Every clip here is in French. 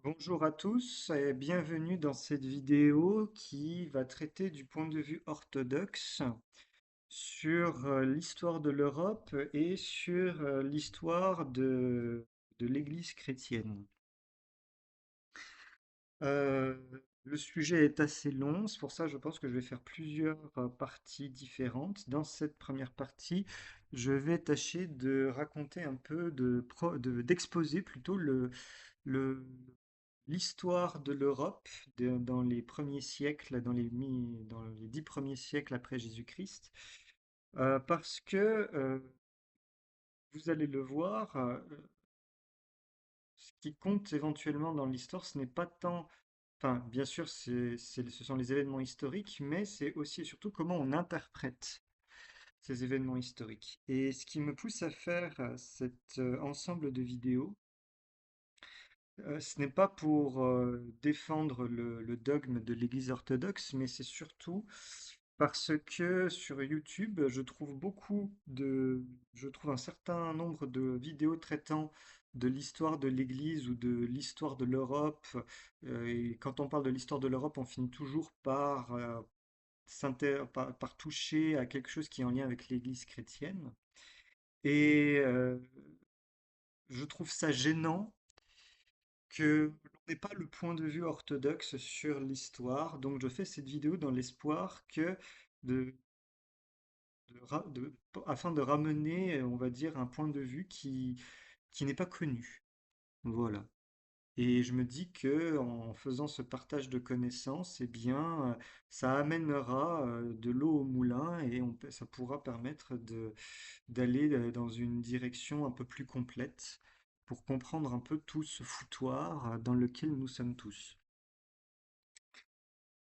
Bonjour à tous et bienvenue dans cette vidéo qui va traiter du point de vue orthodoxe sur l'histoire de l'Europe et sur l'histoire de l'Église chrétienne. Euh, le sujet est assez long, c'est pour ça que je pense que je vais faire plusieurs parties différentes. Dans cette première partie, je vais tâcher de raconter un peu, d'exposer plutôt le, l'histoire de l'Europe dans les premiers siècles, dans les 10 premiers siècles après Jésus-Christ, parce que vous allez le voir, ce qui compte éventuellement dans l'histoire, ce n'est pas tant, enfin, bien sûr, ce sont les événements historiques, mais c'est aussi et surtout comment on interprète ces événements historiques. Et ce qui me pousse à faire cet ensemble de vidéos, ce n'est pas pour défendre le dogme de l'Église orthodoxe, mais c'est surtout parce que sur YouTube, je trouve un certain nombre de vidéos traitant de l'histoire de l'Église ou de l'histoire de l'Europe. Et quand on parle de l'histoire de l'Europe, on finit toujours par toucher à quelque chose qui est en lien avec l'Église chrétienne. Et je trouve ça gênant que l'on n'ait pas le point de vue orthodoxe sur l'histoire. Donc je fais cette vidéo dans l'espoir que de, afin de ramener, on va dire, un point de vue qui n'est pas connu. Voilà. Et je me dis que en faisant ce partage de connaissances, eh bien, ça amènera de l'eau au moulin et ça pourra permettre d'aller dans une direction un peu plus complète pour comprendre un peu tout ce foutoir dans lequel nous sommes tous.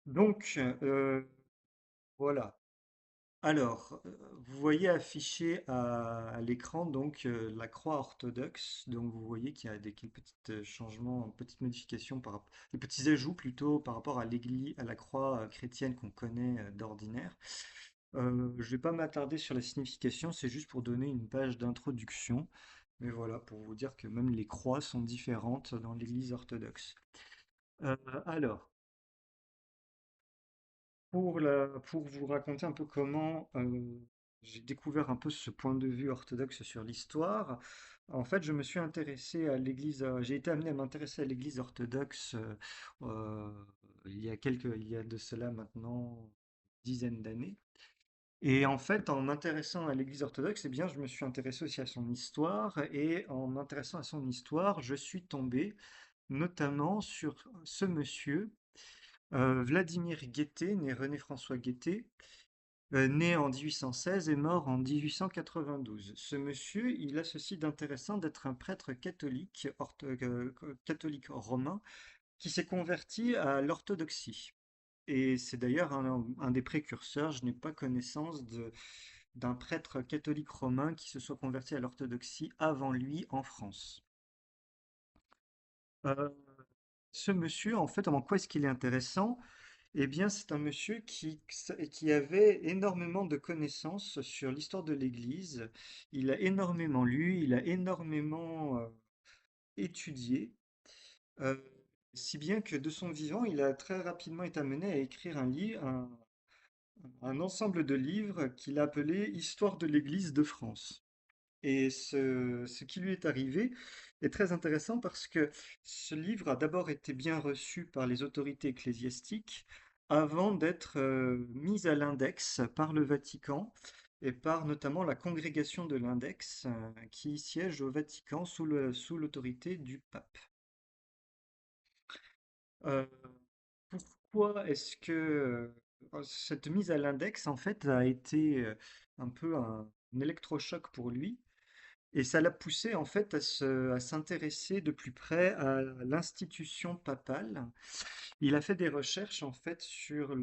Donc, voilà. Alors, vous voyez affiché à l'écran donc la croix orthodoxe. Donc, vous voyez qu'il y a des quelques petits changements, petites modifications des petits ajouts plutôt par rapport à l'église, à la croix chrétienne qu'on connaît d'ordinaire. Je ne vais pas m'attarder sur la signification, c'est juste pour donner une page d'introduction. Mais voilà, pour vous dire que même les croix sont différentes dans l'église orthodoxe. Euh, alors, pour vous raconter un peu comment j'ai découvert un peu ce point de vue orthodoxe sur l'histoire, en fait, je me suis intéressé à l'Église, j'ai été amené à m'intéresser à l'Église orthodoxe euh, il y a de cela maintenant dizaines d'années. Et en fait, en m'intéressant à l'Église orthodoxe, eh bien, je me suis intéressé aussi à son histoire, et en m'intéressant à son histoire, je suis tombé notamment sur ce monsieur Vladimir Guettet, né René-François Guettet, né en 1816 et mort en 1892. Ce monsieur, il a ceci d'intéressant d'être un prêtre catholique, catholique romain, qui s'est converti à l'orthodoxie. Et c'est d'ailleurs un des précurseurs. Je n'ai pas connaissance d'un prêtre catholique romain qui se soit converti à l'orthodoxie avant lui en France. Euh, Ce monsieur, en fait, en quoi est-ce qu'il est intéressant? Eh bien, c'est un monsieur qui avait énormément de connaissances sur l'histoire de l'Église. Il a énormément lu, il a énormément étudié, euh, si bien que de son vivant, il a très rapidement été amené à écrire un ensemble de livres qu'il a appelé Histoire de l'Église de France. Et ce qui lui est arrivé est très intéressant parce que ce livre a d'abord été bien reçu par les autorités ecclésiastiques avant d'être mis à l'index par le Vatican et par notamment la congrégation de l'index qui siège au Vatican sous l'autorité du pape. Euh, Pourquoi est-ce que cette mise à l'index en fait a été un peu un électrochoc pour lui? Et ça l'a poussé en fait à s'intéresser de plus près à l'institution papale. Il a fait des recherches en fait sur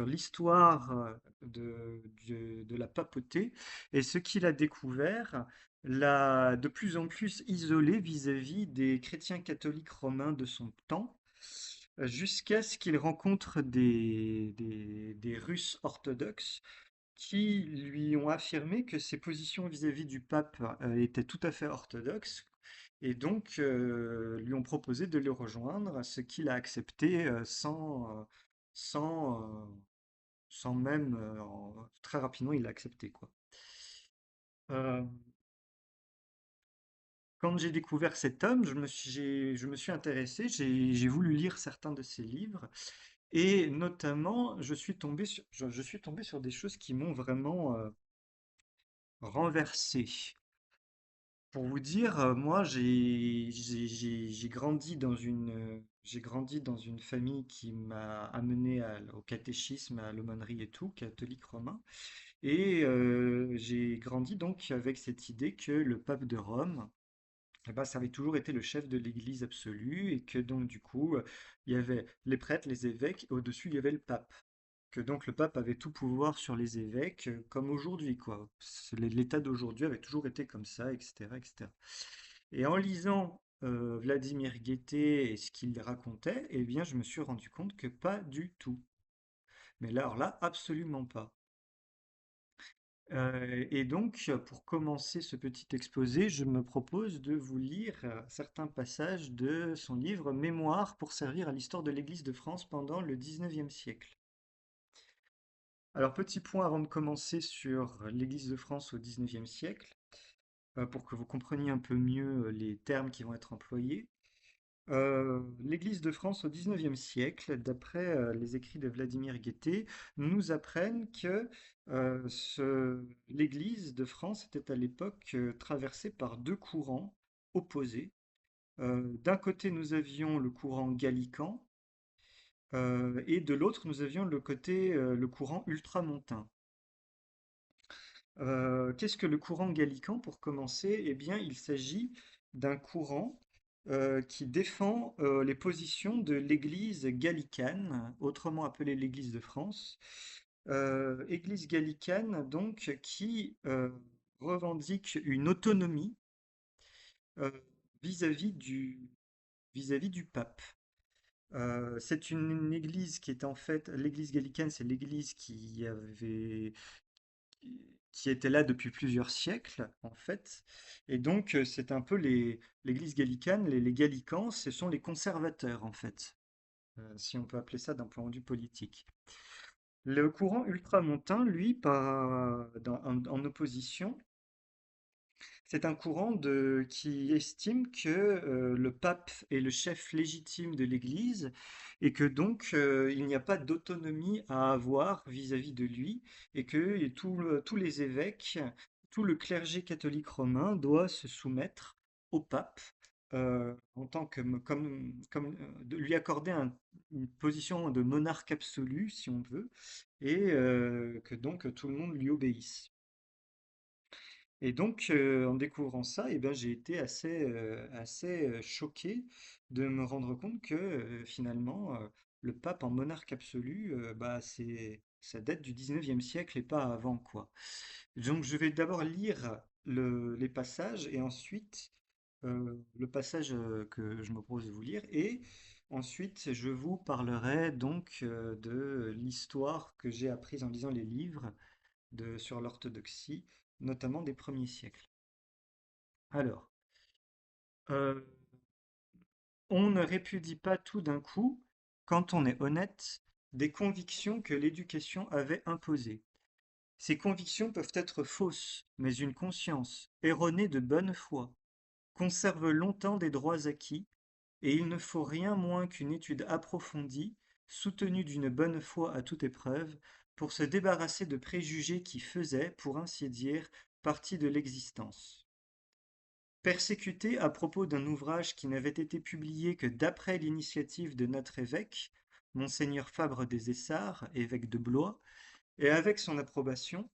l'histoire de la papauté, et ce qu'il a découvert l'a de plus en plus isolé vis-à-vis des chrétiens catholiques romains de son temps, jusqu'à ce qu'il rencontre des Russes orthodoxes qui lui ont affirmé que ses positions vis-à-vis du pape étaient tout à fait orthodoxes, et donc lui ont proposé de les rejoindre, ce qu'il a accepté sans, sans même, très rapidement, il a accepté, quoi. Euh, Quand j'ai découvert cet homme, je me suis intéressé, j'ai voulu lire certains de ses livres, et notamment, je suis tombé sur des choses qui m'ont vraiment renversé. Pour vous dire, moi, j'ai grandi dans une famille qui m'a amené au catéchisme, à l'aumônerie et tout, catholique romain. Et j'ai grandi donc avec cette idée que le pape de Rome, eh ben, ça avait toujours été le chef de l'Église absolue et que donc du coup, il y avait les prêtres, les évêques, et au-dessus, il y avait le pape. Que donc le pape avait tout pouvoir sur les évêques, comme aujourd'hui, quoi. L'État d'aujourd'hui avait toujours été comme ça, etc., etc. Et en lisant Vladimir Guettet et ce qu'il racontait, eh bien, je me suis rendu compte que pas du tout. Mais là, alors là, absolument pas. Et donc, pour commencer ce petit exposé, je me propose de vous lire certains passages de son livre Mémoires pour servir à l'histoire de l'Église de France pendant le XIXe siècle. Alors, petit point avant de commencer sur l'Église de France au XIXe siècle, pour que vous compreniez un peu mieux les termes qui vont être employés. L'Église de France au XIXe siècle, d'après les écrits de Vladimir Guettet, nous apprennent que l'Église de France était à l'époque traversée par deux courants opposés. D'un côté, nous avions le courant gallican, et de l'autre, nous avions le courant ultramontain. Qu'est-ce que le courant gallican pour commencer? Eh bien, il s'agit d'un courant qui défend les positions de l'Église gallicane, autrement appelée l'Église de France. Église gallicane, donc, qui revendique une autonomie euh, vis-à-vis vis-à-vis du pape. C'est une église qui est en fait, l'église gallicane, c'est l'église qui était là depuis plusieurs siècles, en fait. Et donc, c'est un peu l'église gallicane, les gallicans, ce sont les conservateurs, en fait, si on peut appeler ça d'un point de vue politique. Le courant ultramontain, lui, en opposition, c'est un courant qui estime que le pape est le chef légitime de l'Église et que donc il n'y a pas d'autonomie à avoir vis-à-vis de lui et que tous les évêques, tout le clergé catholique romain doit se soumettre au pape en tant que de lui accorder une position de monarque absolu, si on veut, et que donc tout le monde lui obéisse. Et donc, en découvrant ça, eh ben, j'ai été assez choqué de me rendre compte que finalement, le pape en monarque absolu, bah, ça date du 19e siècle et pas avant, quoi. Donc, je vais d'abord lire les passages et ensuite le passage que je me propose de vous lire. Et ensuite, je vous parlerai donc de l'histoire que j'ai apprise en lisant les livres sur l'orthodoxie, notamment des premiers siècles. Alors, euh, on ne répudie pas tout d'un coup, quand on est honnête, des convictions que l'éducation avait imposées. Ces convictions peuvent être fausses, mais une conscience, erronée de bonne foi, conserve longtemps des droits acquis, et il ne faut rien moins qu'une étude approfondie, soutenue d'une bonne foi à toute épreuve, pour se débarrasser de préjugés qui faisaient, pour ainsi dire, partie de l'existence. Persécuté à propos d'un ouvrage qui n'avait été publié que d'après l'initiative de notre évêque, monseigneur Fabre des Essarts, évêque de Blois, et avec son approbation,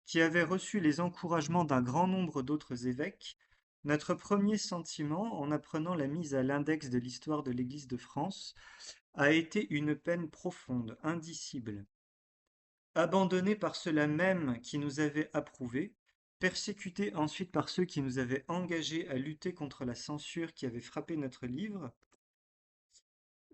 qui avait reçu les encouragements d'un grand nombre d'autres évêques, notre premier sentiment, en apprenant la mise à l'index de l'histoire de l'Église de France, a été une peine profonde, indicible. Abandonnés par ceux-là même qui nous avaient approuvés, persécutés ensuite par ceux qui nous avaient engagés à lutter contre la censure qui avait frappé notre livre,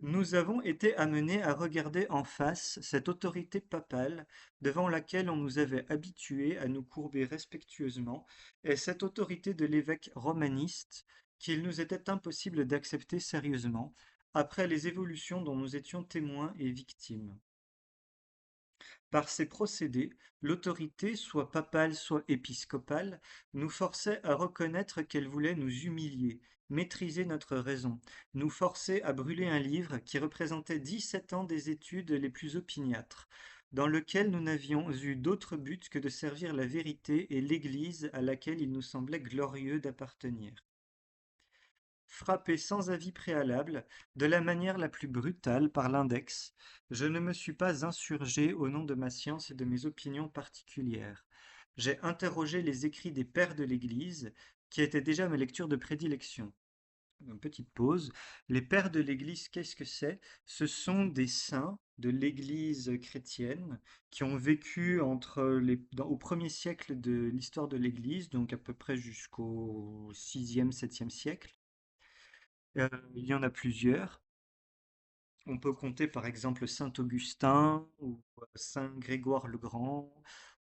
nous avons été amenés à regarder en face cette autorité papale devant laquelle on nous avait habitués à nous courber respectueusement, et cette autorité de l'évêque romaniste qu'il nous était impossible d'accepter sérieusement après les évolutions dont nous étions témoins et victimes. Par ces procédés, l'autorité, soit papale, soit épiscopale, nous forçait à reconnaître qu'elle voulait nous humilier, maîtriser notre raison, nous forcer à brûler un livre qui représentait 17 ans des études les plus opiniâtres, dans lequel nous n'avions eu d'autre but que de servir la vérité et l'Église à laquelle il nous semblait glorieux d'appartenir. Frappé sans avis préalable, de la manière la plus brutale par l'index, je ne me suis pas insurgé au nom de ma science et de mes opinions particulières. J'ai interrogé les écrits des pères de l'Église, qui étaient déjà ma lecture de prédilection. Une petite pause. Les pères de l'Église, qu'est-ce que c'est? Ce sont des saints de l'Église chrétienne qui ont vécu au premier siècle de l'histoire de l'Église, donc à peu près jusqu'au sixième, septième siècle. Il y en a plusieurs. On peut compter par exemple Saint Augustin ou Saint Grégoire le Grand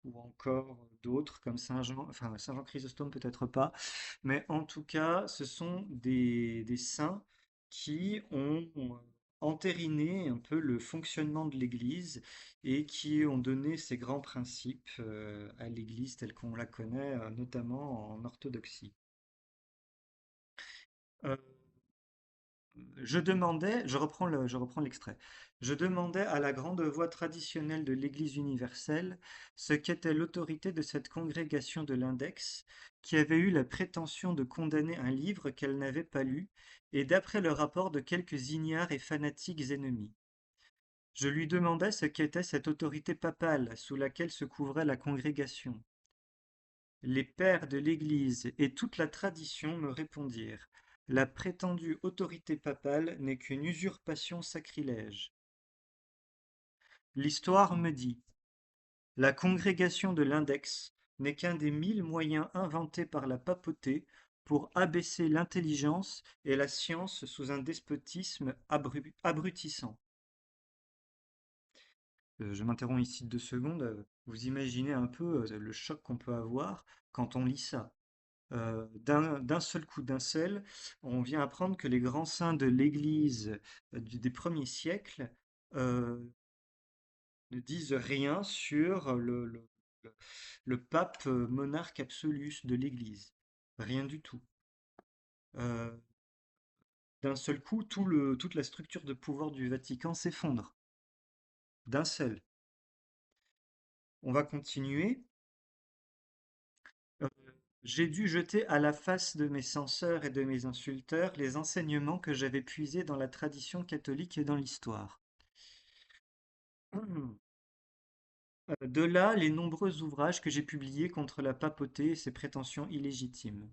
ou encore d'autres comme Saint Jean, enfin Saint Jean Chrysostome peut-être pas, mais en tout cas ce sont des saints qui ont entériné un peu le fonctionnement de l'Église et qui ont donné ces grands principes à l'Église telle qu'on la connaît, notamment en orthodoxie. Euh, je reprends l'extrait. Je demandais à la grande voix traditionnelle de l'Église universelle ce qu'était l'autorité de cette congrégation de l'Index, qui avait eu la prétention de condamner un livre qu'elle n'avait pas lu, et d'après le rapport de quelques ignares et fanatiques ennemis. Je lui demandais ce qu'était cette autorité papale sous laquelle se couvrait la congrégation. Les pères de l'Église et toute la tradition me répondirent: la prétendue autorité papale n'est qu'une usurpation sacrilège. L'histoire me dit: la congrégation de l'Index n'est qu'un des 1000 moyens inventés par la papauté pour abaisser l'intelligence et la science sous un despotisme abrutissant. Je m'interromps ici 2 secondes. Vous imaginez un peu le choc qu'on peut avoir quand on lit ça. D'un seul coup, d'un seul, on vient apprendre que les grands saints de l'Église des premiers siècles euh, ne disent rien sur le pape monarque absolu de l'Église. Rien du tout. Euh, D'un seul coup, toute la structure de pouvoir du Vatican s'effondre. D'un seul. On va continuer. Euh, J'ai dû jeter à la face de mes censeurs et de mes insulteurs les enseignements que j'avais puisés dans la tradition catholique et dans l'histoire. De là les nombreux ouvrages que j'ai publiés contre la papauté et ses prétentions illégitimes.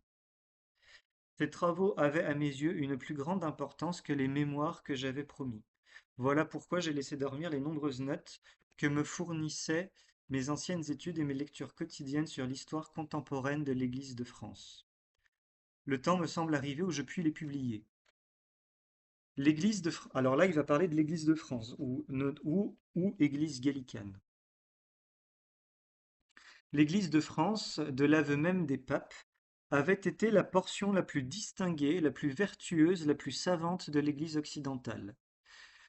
Ces travaux avaient à mes yeux une plus grande importance que les mémoires que j'avais promis. Voilà pourquoi j'ai laissé dormir les nombreuses notes que me fournissaient mes anciennes études et mes lectures quotidiennes sur l'histoire contemporaine de l'Église de France. Le temps me semble arrivé où je puis les publier. Alors là, il va parler de l'Église de France ou Église gallicane. L'Église de France, de l'aveu même des papes, avait été la portion la plus distinguée, la plus vertueuse, la plus savante de l'Église occidentale.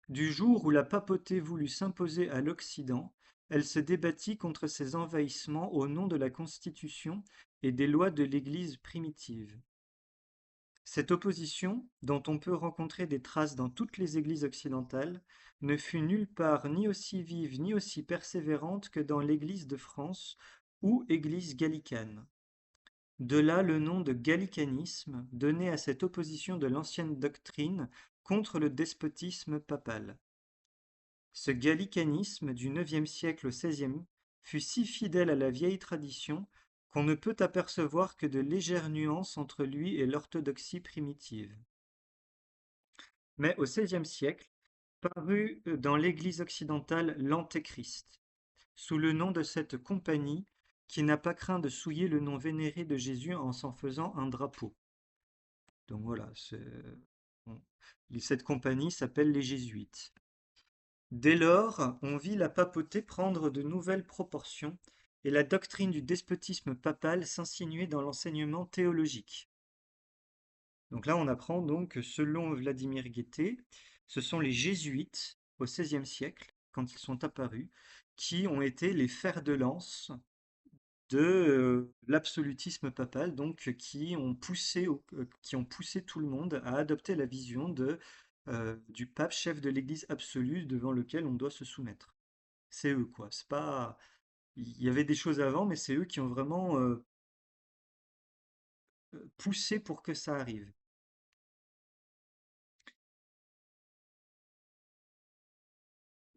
Du jour où la papauté voulut s'imposer à l'Occident, elle se débattit contre ces envahissements au nom de la Constitution et des lois de l'Église primitive. Cette opposition, dont on peut rencontrer des traces dans toutes les églises occidentales, ne fut nulle part ni aussi vive ni aussi persévérante que dans l'Église de France ou Église gallicane. De là le nom de gallicanisme donné à cette opposition de l'ancienne doctrine contre le despotisme papal. Ce gallicanisme du IXe siècle au XVIe fut si fidèle à la vieille tradition qu'on ne peut apercevoir que de légères nuances entre lui et l'orthodoxie primitive. Mais au XVIe siècle parut dans l'Église occidentale l'Antéchrist, sous le nom de cette compagnie qui n'a pas craint de souiller le nom vénéré de Jésus en s'en faisant un drapeau. Donc voilà, bon, cette compagnie s'appelle les Jésuites. Dès lors, on vit la papauté prendre de nouvelles proportions et la doctrine du despotisme papal s'insinuer dans l'enseignement théologique. Donc là, on apprend donc que selon Vladimir Guettet, ce sont les jésuites au XVIe siècle, quand ils sont apparus, qui ont été les fers de lance de l'absolutisme papal, donc qui ont poussé tout le monde à adopter la vision du pape chef de l'Église absolue devant lequel on doit se soumettre. C'est eux, quoi. C'est pas, il y avait des choses avant, mais c'est eux qui ont vraiment poussé pour que ça arrive.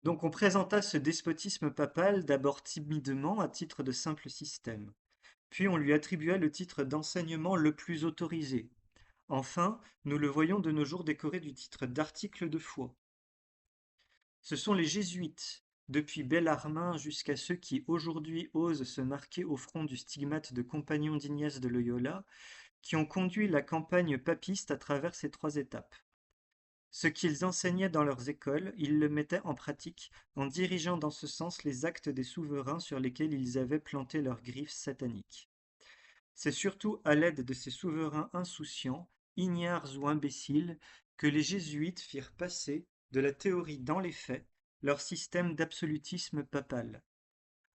Donc on présenta ce despotisme papal d'abord timidement à titre de simple système, puis on lui attribua le titre d'enseignement le plus autorisé. Enfin, nous le voyons de nos jours décoré du titre d'article de foi. Ce sont les jésuites, depuis Bellarmine jusqu'à ceux qui aujourd'hui osent se marquer au front du stigmate de compagnons d'Ignaz de Loyola, qui ont conduit la campagne papiste à travers ces trois étapes. Ce qu'ils enseignaient dans leurs écoles, ils le mettaient en pratique en dirigeant dans ce sens les actes des souverains sur lesquels ils avaient planté leurs griffes sataniques. C'est surtout à l'aide de ces souverains insouciants, ignares ou imbéciles, que les jésuites firent passer, de la théorie dans les faits, leur système d'absolutisme papal.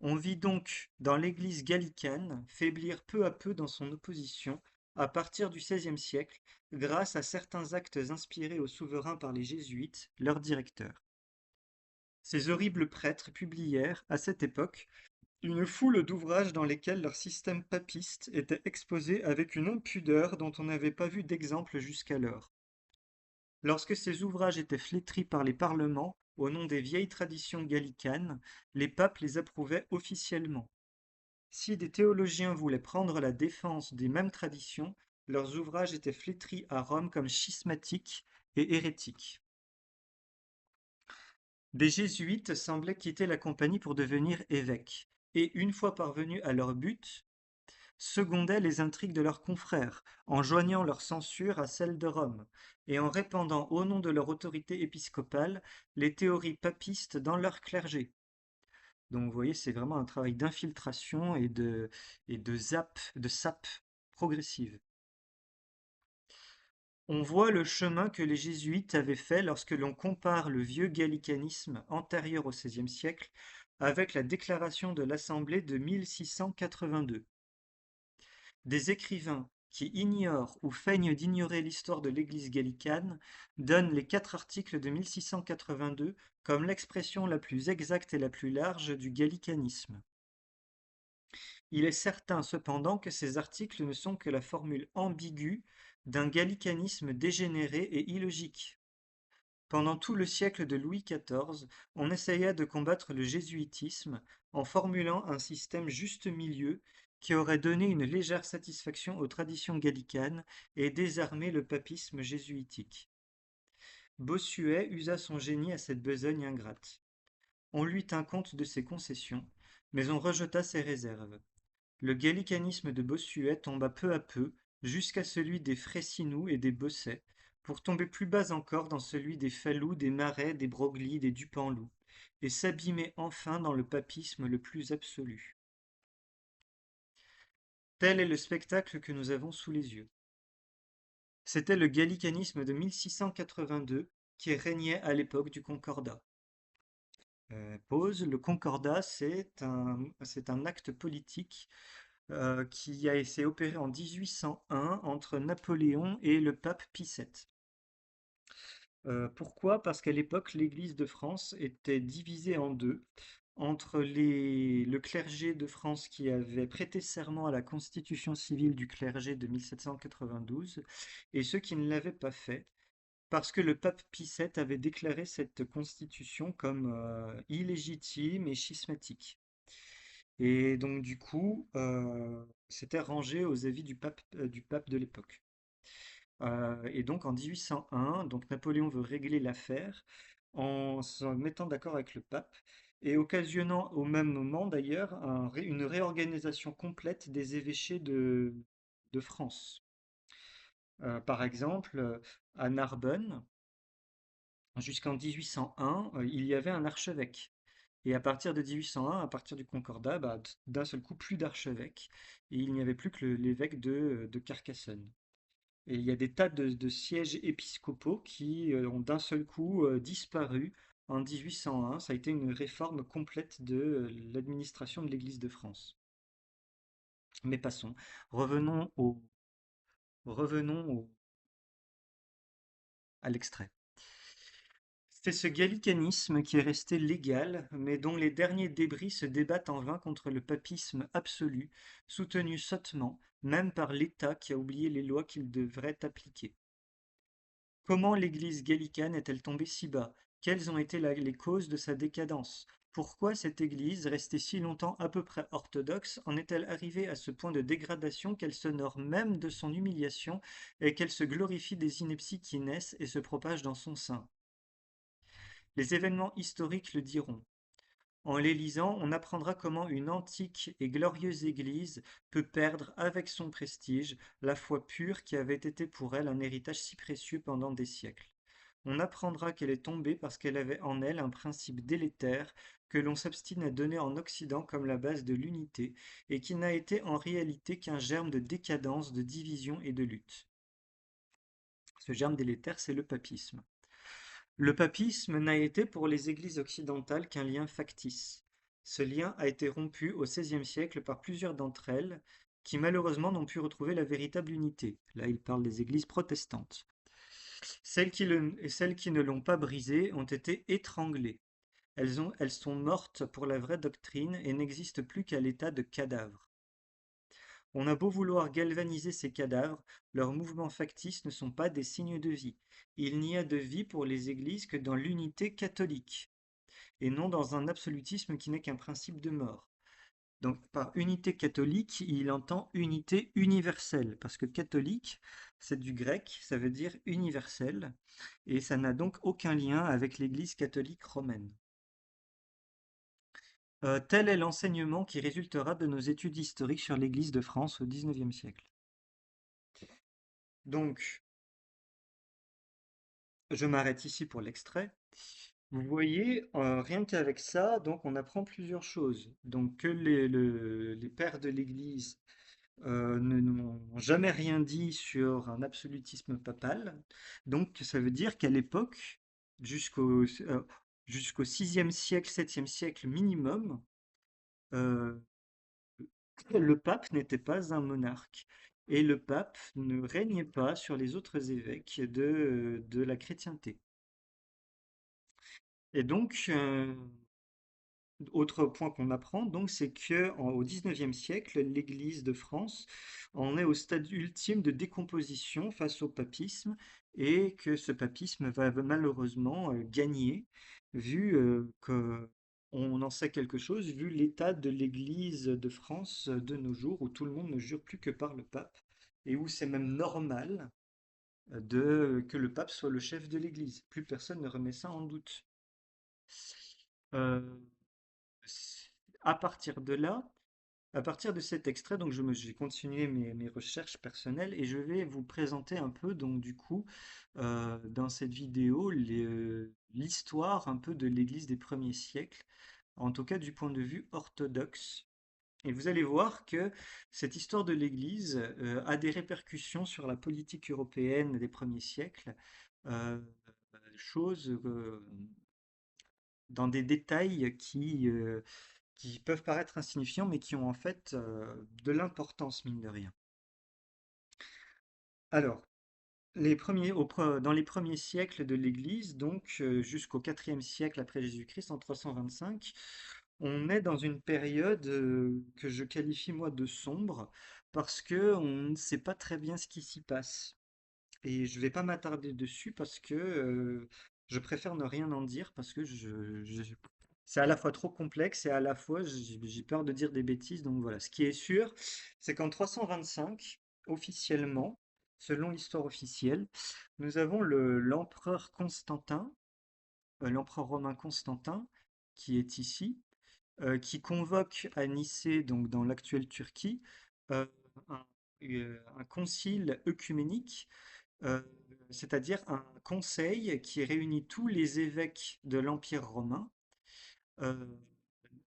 On vit donc dans l'Église gallicane faiblir peu à peu dans son opposition à partir du XVIe siècle, grâce à certains actes inspirés aux souverains par les jésuites, leurs directeurs. Ces horribles prêtres publièrent, à cette époque, une foule d'ouvrages dans lesquels leur système papiste était exposé avec une impudeur dont on n'avait pas vu d'exemple jusqu'alors. Lorsque ces ouvrages étaient flétris par les parlements, au nom des vieilles traditions gallicanes, les papes les approuvaient officiellement. Si des théologiens voulaient prendre la défense des mêmes traditions, leurs ouvrages étaient flétris à Rome comme schismatiques et hérétiques. Des jésuites semblaient quitter la compagnie pour devenir évêques, et une fois parvenus à leur but, secondaient les intrigues de leurs confrères, en joignant leur censure à celle de Rome, et en répandant au nom de leur autorité épiscopale les théories papistes dans leur clergé. Donc vous voyez, c'est vraiment un travail d'infiltration et de sape progressive. On voit le chemin que les jésuites avaient fait lorsque l'on compare le vieux gallicanisme antérieur au XVIe siècle avec la déclaration de l'Assemblée de 1682. Des écrivains qui ignorent ou feignent d'ignorer l'histoire de l'Église gallicane donnent les quatre articles de 1682 comme l'expression la plus exacte et la plus large du gallicanisme. Il est certain cependant que ces articles ne sont que la formule ambiguë d'un gallicanisme dégénéré et illogique. Pendant tout le siècle de Louis XIV, on essaya de combattre le jésuitisme en formulant un système juste milieu qui aurait donné une légère satisfaction aux traditions gallicanes et désarmé le papisme jésuitique. Bossuet usa son génie à cette besogne ingrate. On lui tint compte de ses concessions, mais on rejeta ses réserves. Le gallicanisme de Bossuet tomba peu à peu jusqu'à celui des Frayssinous et des Bossuet, pour tomber plus bas encore dans celui des Falloux, des Marais, des Broglie, des Dupanloup, et s'abîmer enfin dans le papisme le plus absolu. Tel est le spectacle que nous avons sous les yeux. C'était le gallicanisme de 1682 qui régnait à l'époque du Concordat. Pause, le Concordat, c'est un acte politique qui a été opéré en 1801 entre Napoléon et le pape Pie VII. Pourquoi? Parce qu'à l'époque, l'Église de France était divisée en deux, entre le clergé de France qui avait prêté serment à la constitution civile du clergé de 1792 et ceux qui ne l'avaient pas fait, parce que le pape Pie VII avait déclaré cette constitution comme illégitime et schismatique. Et donc du coup, c'était rangé aux avis du pape de l'époque. Et donc en 1801, donc Napoléon veut régler l'affaire en se mettant d'accord avec le pape et occasionnant au même moment d'ailleurs une réorganisation complète des évêchés de France. Par exemple, à Narbonne, jusqu'en 1801, il y avait un archevêque. Et à partir de 1801, à partir du Concordat, bah, d'un seul coup, plus d'archevêque, et il n'y avait plus que l'évêque de Carcassonne. Et il y a des tas de sièges épiscopaux qui ont d'un seul coup disparu en 1801. Ça a été une réforme complète de l'administration de l'Église de France. Mais passons. Revenons au, revenons à l'extrait. C'est ce gallicanisme qui est resté légal, mais dont les derniers débris se débattent en vain contre le papisme absolu, soutenu sottement, même par l'État qui a oublié les lois qu'il devrait appliquer. Comment l'Église gallicane est-elle tombée si bas? Quelles ont été les causes de sa décadence? Pourquoi cette Église, restée si longtemps à peu près orthodoxe, en est-elle arrivée à ce point de dégradation qu'elle s'honore même de son humiliation et qu'elle se glorifie des inepties qui naissent et se propagent dans son sein? Les événements historiques le diront. En les lisant, on apprendra comment une antique et glorieuse Église peut perdre avec son prestige la foi pure qui avait été pour elle un héritage si précieux pendant des siècles. On apprendra qu'elle est tombée parce qu'elle avait en elle un principe délétère que l'on s'obstine à donner en Occident comme la base de l'unité et qui n'a été en réalité qu'un germe de décadence, de division et de lutte. Ce germe délétère, c'est le papisme. Le papisme n'a été pour les églises occidentales qu'un lien factice. Ce lien a été rompu au XVIe siècle par plusieurs d'entre elles, qui malheureusement n'ont pu retrouver la véritable unité. Là, il parle des églises protestantes. Celles qui ne l'ont pas brisé ont été étranglées. Elles sont mortes pour la vraie doctrine et n'existent plus qu'à l'état de cadavres. On a beau vouloir galvaniser ces cadavres, leurs mouvements factices ne sont pas des signes de vie. Il n'y a de vie pour les églises que dans l'unité catholique, et non dans un absolutisme qui n'est qu'un principe de mort. Donc par unité catholique, il entend unité universelle, parce que catholique, c'est du grec, ça veut dire universel, et ça n'a donc aucun lien avec l'Église catholique romaine. Tel est l'enseignement qui résultera de nos études historiques sur l'Église de France au XIXe siècle. Donc, je m'arrête ici pour l'extrait. Vous voyez, rien qu'avec ça, donc on apprend plusieurs choses. Donc que les pères de l'Église ne n'ont jamais rien dit sur un absolutisme papal. Donc ça veut dire qu'à l'époque, jusqu'au jusqu'au 6e siècle, 7e siècle minimum, euh, le pape n'était pas un monarque. Et le pape ne régnait pas sur les autres évêques de la chrétienté. Et donc, autre point qu'on apprend, donc, c'est que au XIXe siècle, l'Église de France en est au stade ultime de décomposition face au papisme et que ce papisme va malheureusement gagner, vu que on en sait quelque chose, vu l'état de l'Église de France de nos jours, où tout le monde ne jure plus que par le pape et où c'est même normal que le pape soit le chef de l'Église. Plus personne ne remet ça en doute. Euh, à partir de là, à partir de cet extrait, donc j'ai continué mes recherches personnelles et je vais vous présenter un peu, donc du coup, dans cette vidéo, l'histoire un peu de l'Église des premiers siècles, en tout cas du point de vue orthodoxe. Et vous allez voir que cette histoire de l'Église a des répercussions sur la politique européenne des premiers siècles, euh, choses dans des détails qui peuvent paraître insignifiants, mais qui ont en fait de l'importance, mine de rien. Alors, dans les premiers siècles de l'Église, donc jusqu'au IVe siècle après Jésus-Christ, en 325, on est dans une période que je qualifie moi de sombre, parce que on ne sait pas très bien ce qui s'y passe. Et je vais pas m'attarder dessus parce que je préfère ne rien en dire parce que c'est à la fois trop complexe et à la fois j'ai peur de dire des bêtises. Donc voilà, ce qui est sûr, c'est qu'en 325, officiellement, selon l'histoire officielle, nous avons l'empereur Constantin, l'empereur romain Constantin, qui est ici, qui convoque à Nicée, donc dans l'actuelle Turquie, euh, un, un concile œcuménique, euh, c'est-à-dire un conseil qui réunit tous les évêques de l'Empire romain euh,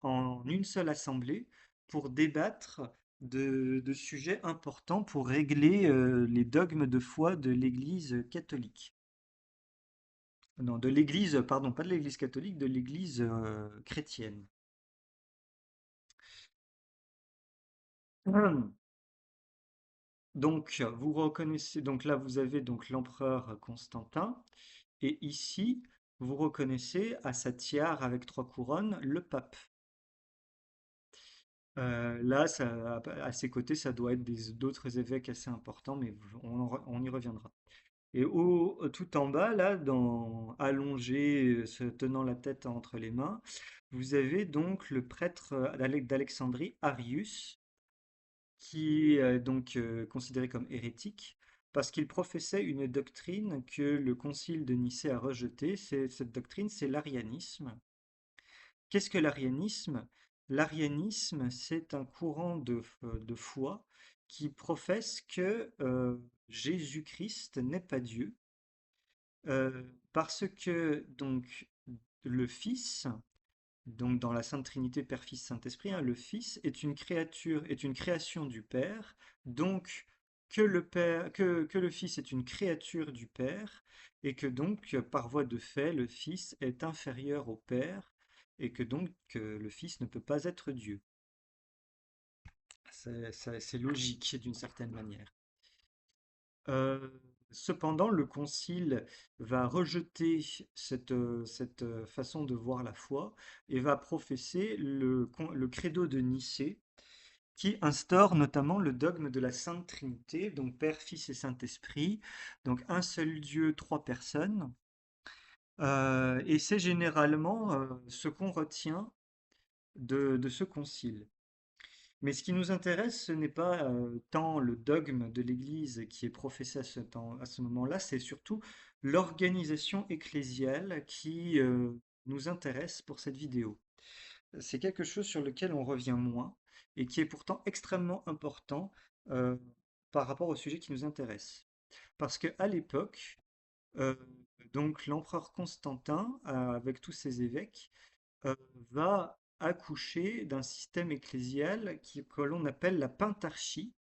en une seule assemblée pour débattre de sujets importants pour régler les dogmes de foi de l'Église catholique. Non, de l'Église, pardon, pas de l'Église catholique, de l'Église chrétienne. Donc, vous reconnaissez, donc là, vous avez donc l'empereur Constantin, et ici, vous reconnaissez à sa tiare avec trois couronnes le pape. Là, à ses côtés, ça doit être d'autres évêques assez importants, mais on y reviendra. Et tout en bas, là, allongé, se tenant la tête entre les mains, vous avez donc le prêtre d'Alexandrie, Arius, qui est donc considéré comme hérétique, parce qu'il professait une doctrine que le concile de Nicée a rejetée. Cette doctrine, c'est l'arianisme. Qu'est-ce que l'arianisme? L'arianisme, c'est un courant de foi qui professe que Jésus-Christ n'est pas Dieu, parce que donc le Fils, donc dans la Sainte Trinité, Père, Fils, Saint-Esprit, hein, le Fils est une créature, est une création du Père, donc que le Fils est une créature du Père, et que donc par voie de fait, le Fils est inférieur au Père, et que donc le Fils ne peut pas être Dieu. C'est logique d'une certaine manière. Euh, Cependant, le Concile va rejeter cette façon de voir la foi et va professer le credo de Nicée, qui instaure notamment le dogme de la Sainte Trinité, donc Père, Fils et Saint-Esprit, donc un seul Dieu, trois personnes. Et c'est généralement ce qu'on retient de ce concile. Mais ce qui nous intéresse, ce n'est pas tant le dogme de l'Église qui est professé à ce moment-là, c'est surtout l'organisation ecclésiale qui nous intéresse pour cette vidéo. C'est quelque chose sur lequel on revient moins et qui est pourtant extrêmement important euh, par rapport au sujet qui nous intéresse. Parce qu'à l'époque, euh, donc l'empereur Constantin, avec tous ses évêques, euh, va accoucher d'un système ecclésial que l'on appelle la pentarchie.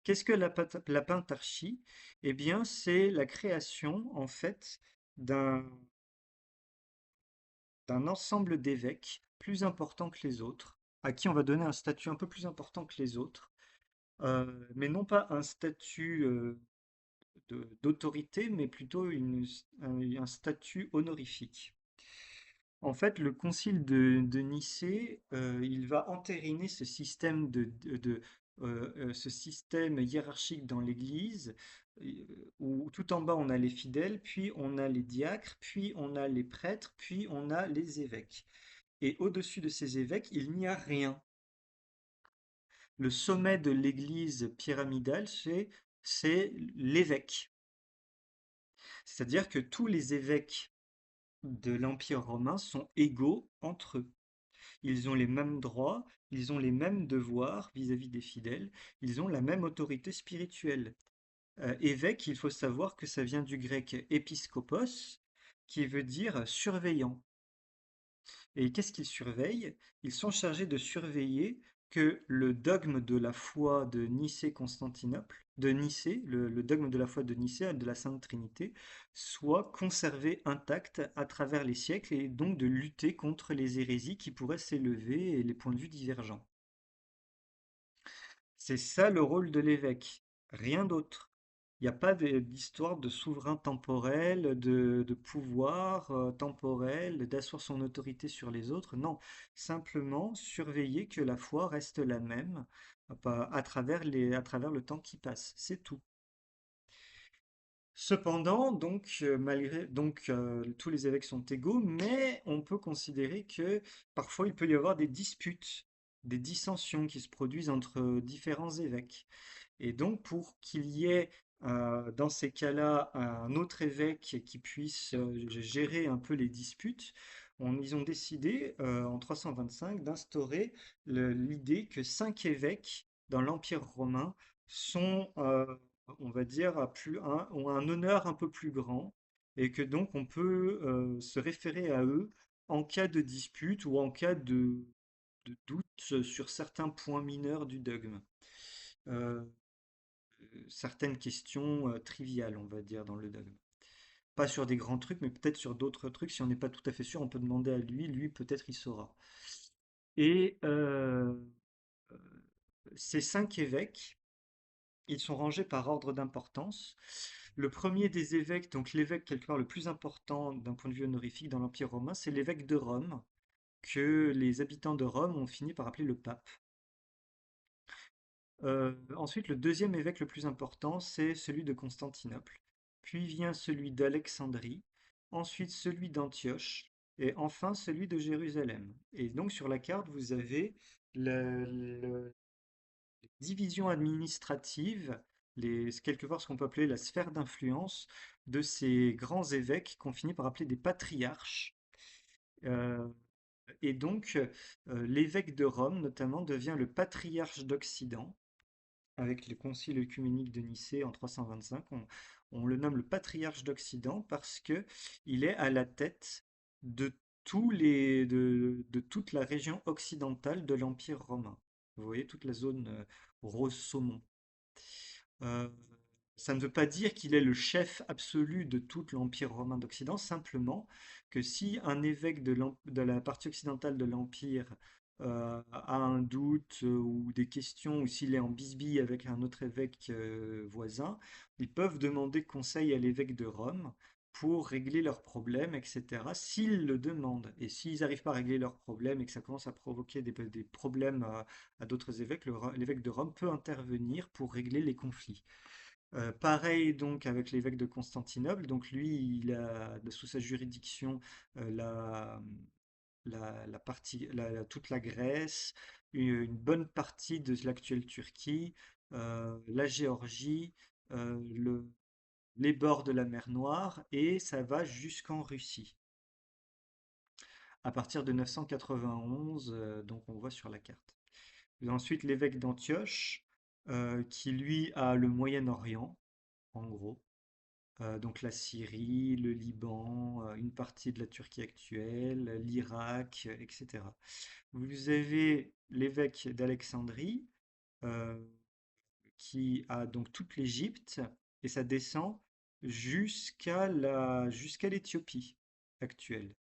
Qu'est-ce que la pentarchie? Eh bien, c'est la création, en fait, d'un d'un ensemble d'évêques plus importants que les autres, à qui on va donner un statut un peu plus important que les autres, mais non pas un statut d'autorité, mais plutôt un statut honorifique. En fait, le concile de Nicée, il va entériner ce système ce système hiérarchique dans l'Église, euh, où tout en bas on a les fidèles, puis on a les diacres, puis on a les prêtres, puis on a les évêques. Et au-dessus de ces évêques, il n'y a rien. Le sommet de l'Église pyramidale, c'est l'évêque. C'est-à-dire que tous les évêques de l'Empire romain sont égaux entre eux. Ils ont les mêmes droits, ils ont les mêmes devoirs vis-à-vis des fidèles, ils ont la même autorité spirituelle. Évêque, il faut savoir que ça vient du grec épiskopos, qui veut dire surveillant. Et qu'est-ce qu'ils surveillent? Ils sont chargés de surveiller que le dogme de la foi de Nicée-Constantinople, de Nicée, le dogme de la foi de Nicée, de la Sainte Trinité, soit conservé intact à travers les siècles et donc de lutter contre les hérésies qui pourraient s'élever et les points de vue divergents. C'est ça le rôle de l'évêque, rien d'autre. Il n'y a pas d'histoire de souverain temporel, de pouvoir temporel, d'asseoir son autorité sur les autres. Non, simplement surveiller que la foi reste la même à travers le temps qui passe. C'est tout. Cependant, tous les évêques sont égaux, mais on peut considérer que parfois il peut y avoir des disputes, des dissensions qui se produisent entre différents évêques. Et donc, pour qu'il y ait dans ces cas-là un autre évêque qui puisse gérer un peu les disputes, ils ont décidé en 325 d'instaurer l'idée que cinq évêques dans l'Empire romain sont, on va dire, ont un honneur un peu plus grand et que donc on peut se référer à eux en cas de dispute ou en cas de doute sur certains points mineurs du dogme. Euh, Certaines questions triviales, on va dire, dans le dogme. Pas sur des grands trucs, mais peut-être sur d'autres trucs. Si on n'est pas tout à fait sûr, on peut demander à lui. Lui, peut-être, il saura. Et ces cinq évêques, ils sont rangés par ordre d'importance. Le premier des évêques, donc l'évêque quelque part le plus important d'un point de vue honorifique dans l'Empire romain, c'est l'évêque de Rome, que les habitants de Rome ont fini par appeler le pape. Ensuite, le deuxième évêque le plus important, c'est celui de Constantinople. Puis vient celui d'Alexandrie, ensuite celui d'Antioche, et enfin celui de Jérusalem. Et donc sur la carte, vous avez le division administrative, quelque part ce qu'on peut appeler la sphère d'influence de ces grands évêques qu'on finit par appeler des patriarches. Euh, et donc, l'évêque de Rome, notamment, devient le patriarche d'Occident avec le concile œcuménique de Nicée en 325. On le nomme le patriarche d'Occident parce que il est à la tête de de toute la région occidentale de l'Empire romain. Vous voyez, toute la zone Rose-Saumon. Euh, Ça ne veut pas dire qu'il est le chef absolu de tout l'Empire romain d'Occident, simplement que si un évêque de la partie occidentale de l'Empire a un doute ou des questions, ou s'il est en bisbille avec un autre évêque voisin, ils peuvent demander conseil à l'évêque de Rome pour régler leurs problèmes, etc., s'ils le demandent. Et s'ils n'arrivent pas à régler leurs problèmes et que ça commence à provoquer des problèmes à d'autres évêques, l'évêque de Rome peut intervenir pour régler les conflits. Pareil donc avec l'évêque de Constantinople. Donc lui, il a sous sa juridiction la partie, toute la Grèce, une bonne partie de l'actuelle Turquie, la Géorgie, les bords de la mer Noire, et ça va jusqu'en Russie. À partir de 991, donc on voit sur la carte. Et ensuite l'évêque d'Antioche, qui lui a le Moyen-Orient, en gros. Donc la Syrie, le Liban, une partie de la Turquie actuelle, l'Irak, etc. Vous avez l'évêque d'Alexandrie euh, qui a donc toute l'Égypte et ça descend jusqu'à l'Éthiopie actuelle.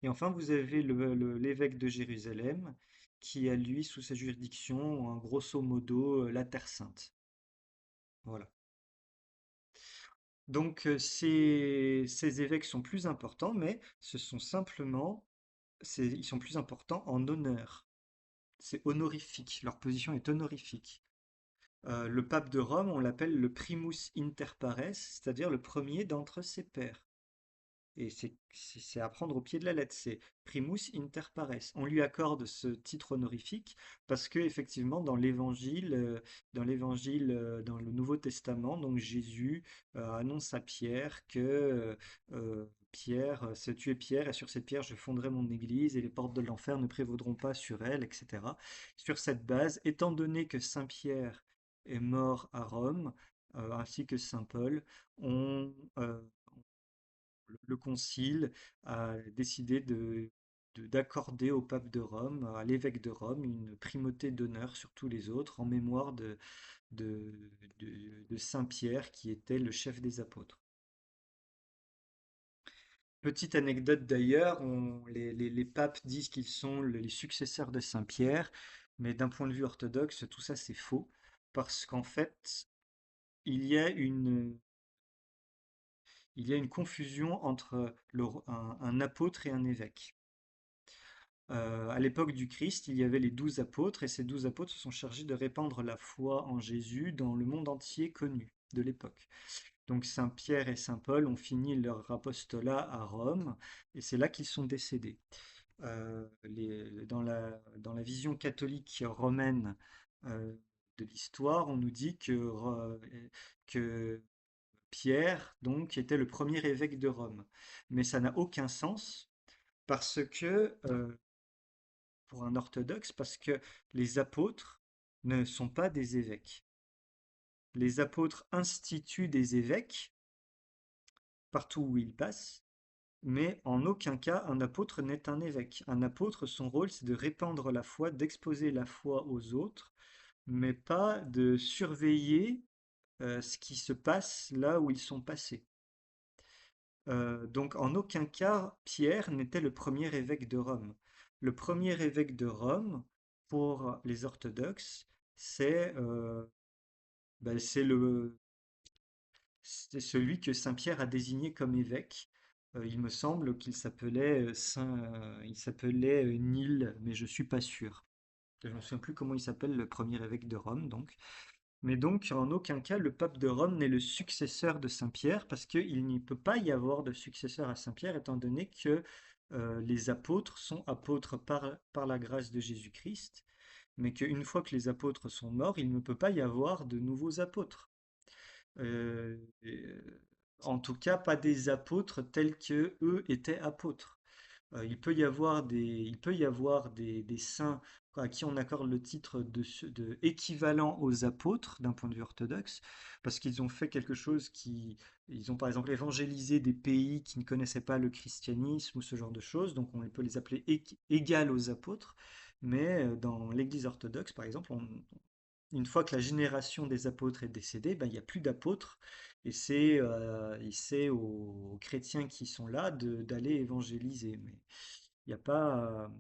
Et enfin, vous avez l'évêque de Jérusalem qui a lui sous sa juridiction, grosso modo, la Terre Sainte. Voilà. Donc ces évêques sont plus importants, mais ce sont simplement, ils sont plus importants en honneur. C'est honorifique, leur position est honorifique. Le pape de Rome, on l'appelle le primus inter pares, c'est-à-dire le premier d'entre ses pairs. Et c'est à prendre au pied de la lettre, c'est primus inter pares. On lui accorde ce titre honorifique parce que effectivement dans le Nouveau Testament, donc Jésus annonce à Pierre que Pierre, tu es Pierre et sur cette pierre je fonderai mon église et les portes de l'enfer ne prévaudront pas sur elle, etc. Sur cette base, étant donné que Saint Pierre est mort à Rome, ainsi que Saint Paul, on, le concile a décidé d'accorder au pape de Rome, à l'évêque de Rome, une primauté d'honneur sur tous les autres en mémoire de, de Saint Pierre qui était le chef des apôtres. Petite anecdote d'ailleurs, les papes disent qu'ils sont les successeurs de Saint Pierre, mais d'un point de vue orthodoxe, tout ça c'est faux, parce qu'en fait, il y a il y a une confusion entre un apôtre et un évêque. À l'époque du Christ, il y avait les 12 apôtres, et ces 12 apôtres se sont chargés de répandre la foi en Jésus dans le monde entier connu de l'époque. Donc Saint Pierre et Saint Paul ont fini leur apostolat à Rome, et c'est là qu'ils sont décédés. Dans la vision catholique romaine euh, de l'histoire, on nous dit que Pierre, donc, était le premier évêque de Rome. Mais ça n'a aucun sens parce que pour un orthodoxe parce que les apôtres ne sont pas des évêques. Les apôtres instituent des évêques partout où ils passent, mais en aucun cas un apôtre n'est un évêque. Un apôtre, son rôle, c'est de répandre la foi, d'exposer la foi aux autres, mais pas de surveiller ce qui se passe là où ils sont passés. Donc en aucun cas, Pierre n'était le premier évêque de Rome. Le premier évêque de Rome, pour les orthodoxes, c'est ben, c'est celui que Saint Pierre a désigné comme évêque. Il me semble qu'il s'appelait il s'appelait Nil, mais je suis pas sûr. Je ne me souviens plus comment il s'appelle le premier évêque de Rome, donc. Mais donc, en aucun cas, le pape de Rome n'est le successeur de Saint-Pierre, parce qu'il n'y peut pas y avoir de successeur à Saint-Pierre, étant donné que les apôtres sont apôtres par la grâce de Jésus-Christ, mais qu'une fois que les apôtres sont morts, il ne peut pas y avoir de nouveaux apôtres. Et, en tout cas, pas des apôtres tels que eux étaient apôtres. Il peut y avoir des saints à qui on accorde le titre de équivalent aux apôtres d'un point de vue orthodoxe, parce qu'ils ont fait quelque chose ils ont par exemple évangélisé des pays qui ne connaissaient pas le christianisme ou ce genre de choses, donc on peut les appeler égal aux apôtres, mais dans l'Église orthodoxe, par exemple, une fois que la génération des apôtres est décédée, ben, il n'y a plus d'apôtres. Et c'est aux chrétiens qui sont là d'aller évangéliser. Mais il n'y a pas,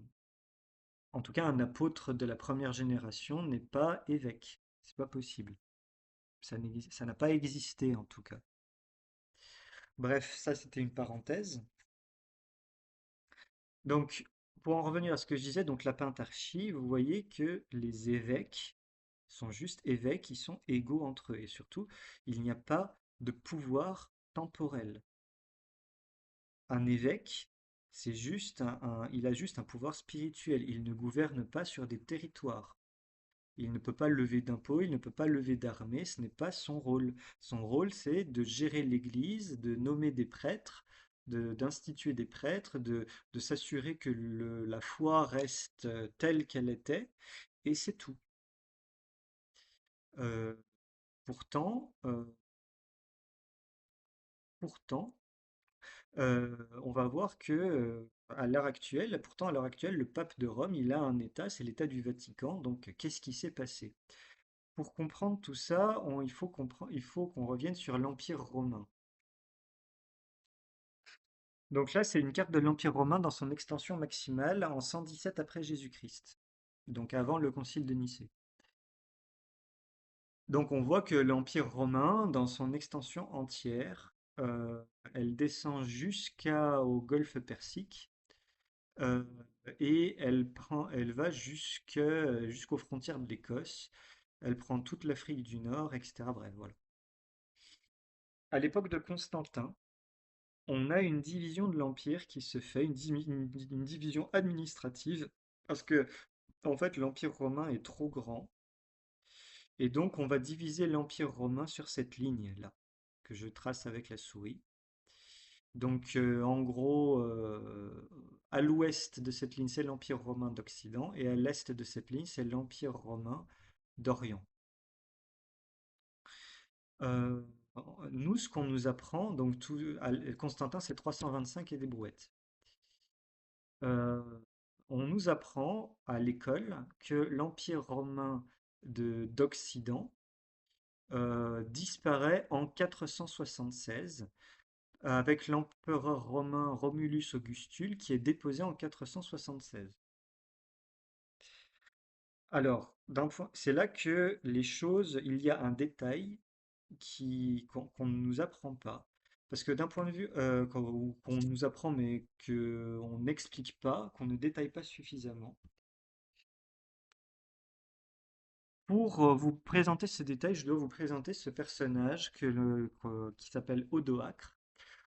en tout cas, un apôtre de la première génération n'est pas évêque. C'est pas possible. Ça n'a pas existé en tout cas. Bref, ça c'était une parenthèse. Donc, pour en revenir à ce que je disais, donc la pentarchie, vous voyez que les évêques sont juste évêques, ils sont égaux entre eux. Et surtout, il n'y a pas de pouvoir temporel. Un évêque, il a juste un pouvoir spirituel. Il ne gouverne pas sur des territoires. Il ne peut pas lever d'impôts, il ne peut pas lever d'armée, ce n'est pas son rôle. Son rôle, c'est de gérer l'Église, de nommer des prêtres, d'instituer des prêtres, de s'assurer que la foi reste telle qu'elle était, et c'est tout. Euh, pourtant, euh, pourtant, on va voir que à l'heure actuelle, pourtant à l'heure actuelle, le pape de Rome, il a un État, c'est l'État du Vatican. Donc, qu'est-ce qui s'est passé? Pour comprendre tout ça, il faut qu'on revienne sur l'Empire romain. Donc là, c'est une carte de l'Empire romain dans son extension maximale en 117 après Jésus-Christ, donc avant le concile de Nicée. Donc on voit que l'Empire romain, dans son extension entière, euh, elle descend jusqu'au golfe Persique, euh, et elle va jusqu'aux frontières de l'Écosse. Elle prend toute l'Afrique du Nord, etc. Bref, voilà. À l'époque de Constantin, on a une division de l'Empire qui se fait, une division administrative, parce que, en fait, l'Empire romain est trop grand, et donc on va diviser l'Empire romain sur cette ligne-là, que je trace avec la souris. Donc, en gros, à l'ouest de cette ligne, c'est l'Empire romain d'Occident, et à l'est de cette ligne, c'est l'Empire romain d'Orient. Euh, Nous, ce qu'on nous apprend, Constantin, c'est 325 et des brouettes. Euh, on nous apprend à l'école que l'Empire romain d'Occident disparaît en 476 avec l'empereur romain Romulus Augustule qui est déposé en 476. Alors, c'est là que il y a un détail qu'on ne nous apprend pas. Parce que d'un point de vue qu'on nous apprend mais qu'on n'explique pas, qu'on ne détaille pas suffisamment. Pour vous présenter ce détail, je dois vous présenter ce personnage qui s'appelle Odoacre.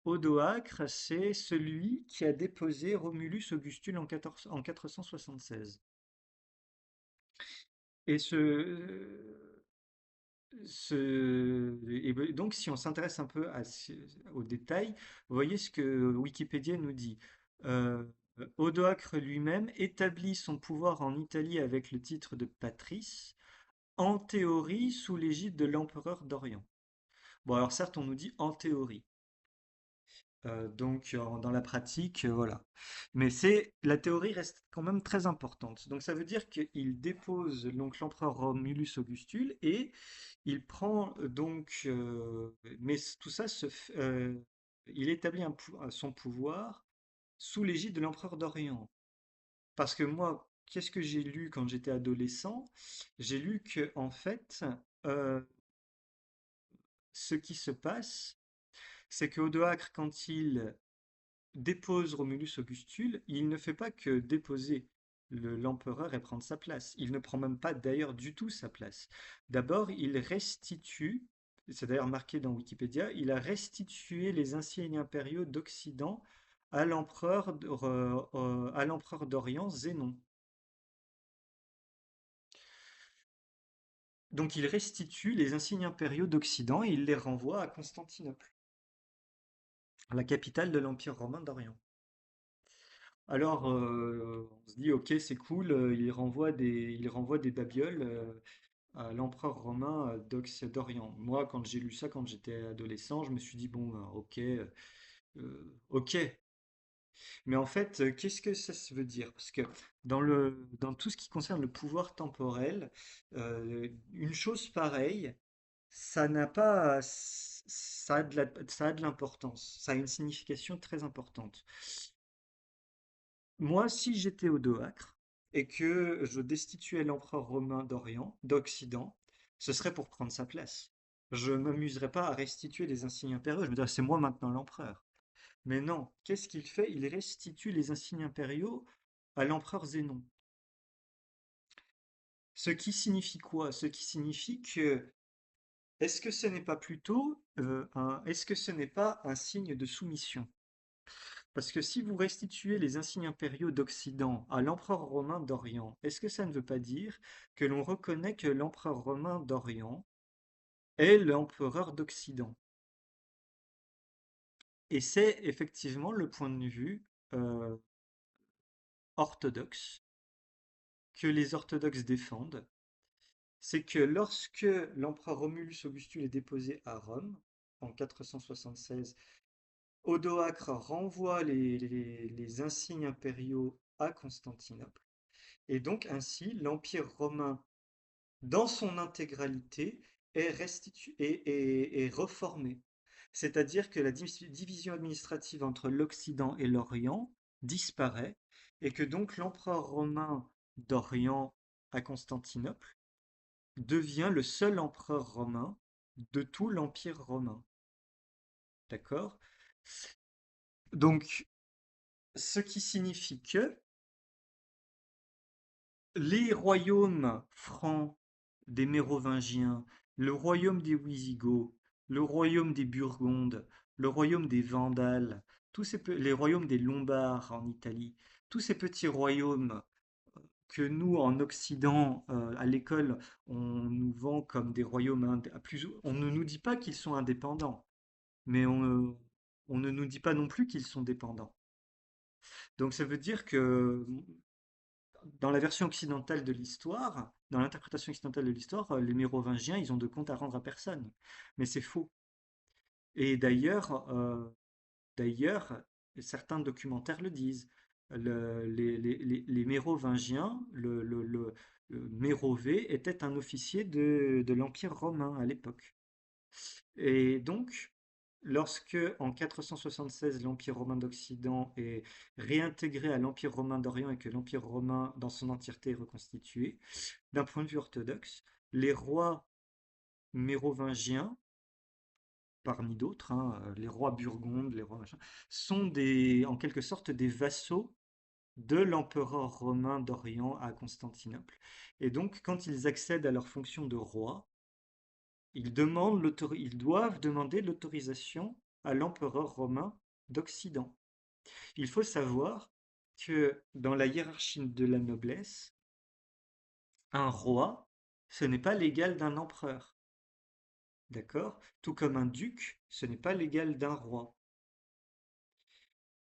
Odoacre, c'est celui qui a déposé Romulus Augustule en 476. Et donc, si on s'intéresse un peu aux détails, vous voyez ce que Wikipédia nous dit. Euh, Odoacre lui-même établit son pouvoir en Italie avec le titre de patrice, en théorie sous l'égide de l'empereur d'Orient. Bon, alors certes, on nous dit en théorie. Donc, dans la pratique, voilà. Mais la théorie reste quand même très importante. Donc, ça veut dire qu'il dépose donc l'empereur Romulus Augustule et il prend mais tout ça il établit son pouvoir sous l'égide de l'empereur d'Orient. Parce que moi, qu'est-ce que j'ai lu quand j'étais adolescent? J'ai lu que en fait, euh, ce qui se passe, c'est qu'Odoacre, quand il dépose Romulus Augustule, il ne fait pas que déposer l'empereur et prendre sa place. Il ne prend même pas d'ailleurs du tout sa place. D'abord, il restitue, c'est d'ailleurs marqué dans Wikipédia, il a restitué les insignes impériaux d'Occident à l'empereur d'Orient, Zénon. Donc il restitue les insignes impériaux d'Occident et il les renvoie à Constantinople, la capitale de l'Empire romain d'Orient. Alors, on se dit, ok, c'est cool, il renvoie des babioles à l'empereur romain d'Orient. Moi, quand j'ai lu ça, quand j'étais adolescent, je me suis dit, bon, ok, ok. Mais en fait, qu'est-ce que ça se veut dire? Parce que dans tout ce qui concerne le pouvoir temporel, une chose pareille, ça n'a pas, ça a de l'importance, ça a une signification très importante. Moi, si j'étais Odoacre et que je destituais l'empereur romain d'Occident, ce serait pour prendre sa place. Je m'amuserais pas à restituer les insignes impériaux. Je me dirais, c'est moi maintenant l'empereur. Mais non, qu'est-ce qu'il fait? Il restitue les insignes impériaux à l'empereur Zénon. Ce qui signifie quoi? Ce qui signifie que, est-ce que ce n'est pas plutôt, est-ce que ce n'est pas un signe de soumission? Parce que si vous restituez les insignes impériaux d'Occident à l'empereur romain d'Orient, est-ce que ça ne veut pas dire que l'on reconnaît que l'empereur romain d'Orient est l'empereur d'Occident? Et c'est effectivement le point de vue euh, orthodoxe que les orthodoxes défendent. C'est que lorsque l'empereur Romulus Augustule est déposé à Rome en 476, Odoacre renvoie les insignes impériaux à Constantinople. Et donc ainsi, l'Empire romain, dans son intégralité, est restitué et reformé. C'est-à-dire que la division administrative entre l'Occident et l'Orient disparaît, et que donc l'empereur romain d'Orient à Constantinople devient le seul empereur romain de tout l'Empire romain. D'accord? Donc, ce qui signifie que les royaumes francs des Mérovingiens, le royaume des Wisigoths, le royaume des Burgondes, le royaume des Vandales, les royaumes des Lombards en Italie, tous ces petits royaumes que nous, en Occident, à l'école, on nous vend comme des royaumes on ne nous dit pas qu'ils sont indépendants, mais on ne nous dit pas non plus qu'ils sont dépendants. Donc ça veut dire que dans la version occidentale de l'histoire, dans l'interprétation occidentale de l'histoire, les Mérovingiens, ils ont de compte à rendre à personne. Mais c'est faux. Et d'ailleurs, certains documentaires le disent. Les Mérovingiens, le Mérové était un officier de l'Empire romain à l'époque. Et donc, lorsque en 476 l'Empire romain d'Occident est réintégré à l'Empire romain d'Orient et que l'Empire romain dans son entièreté est reconstitué, d'un point de vue orthodoxe, les rois mérovingiens, parmi d'autres, hein, les rois burgondes, les rois machin, sont en quelque sorte des vassaux de l'empereur romain d'Orient à Constantinople. Et donc, quand ils accèdent à leur fonction de roi, ils doivent demander l'autorisation à l'empereur romain d'Occident. Il faut savoir que dans la hiérarchie de la noblesse, un roi, ce n'est pas l'égal d'un empereur. D'accord? Tout comme un duc, ce n'est pas l'égal d'un roi.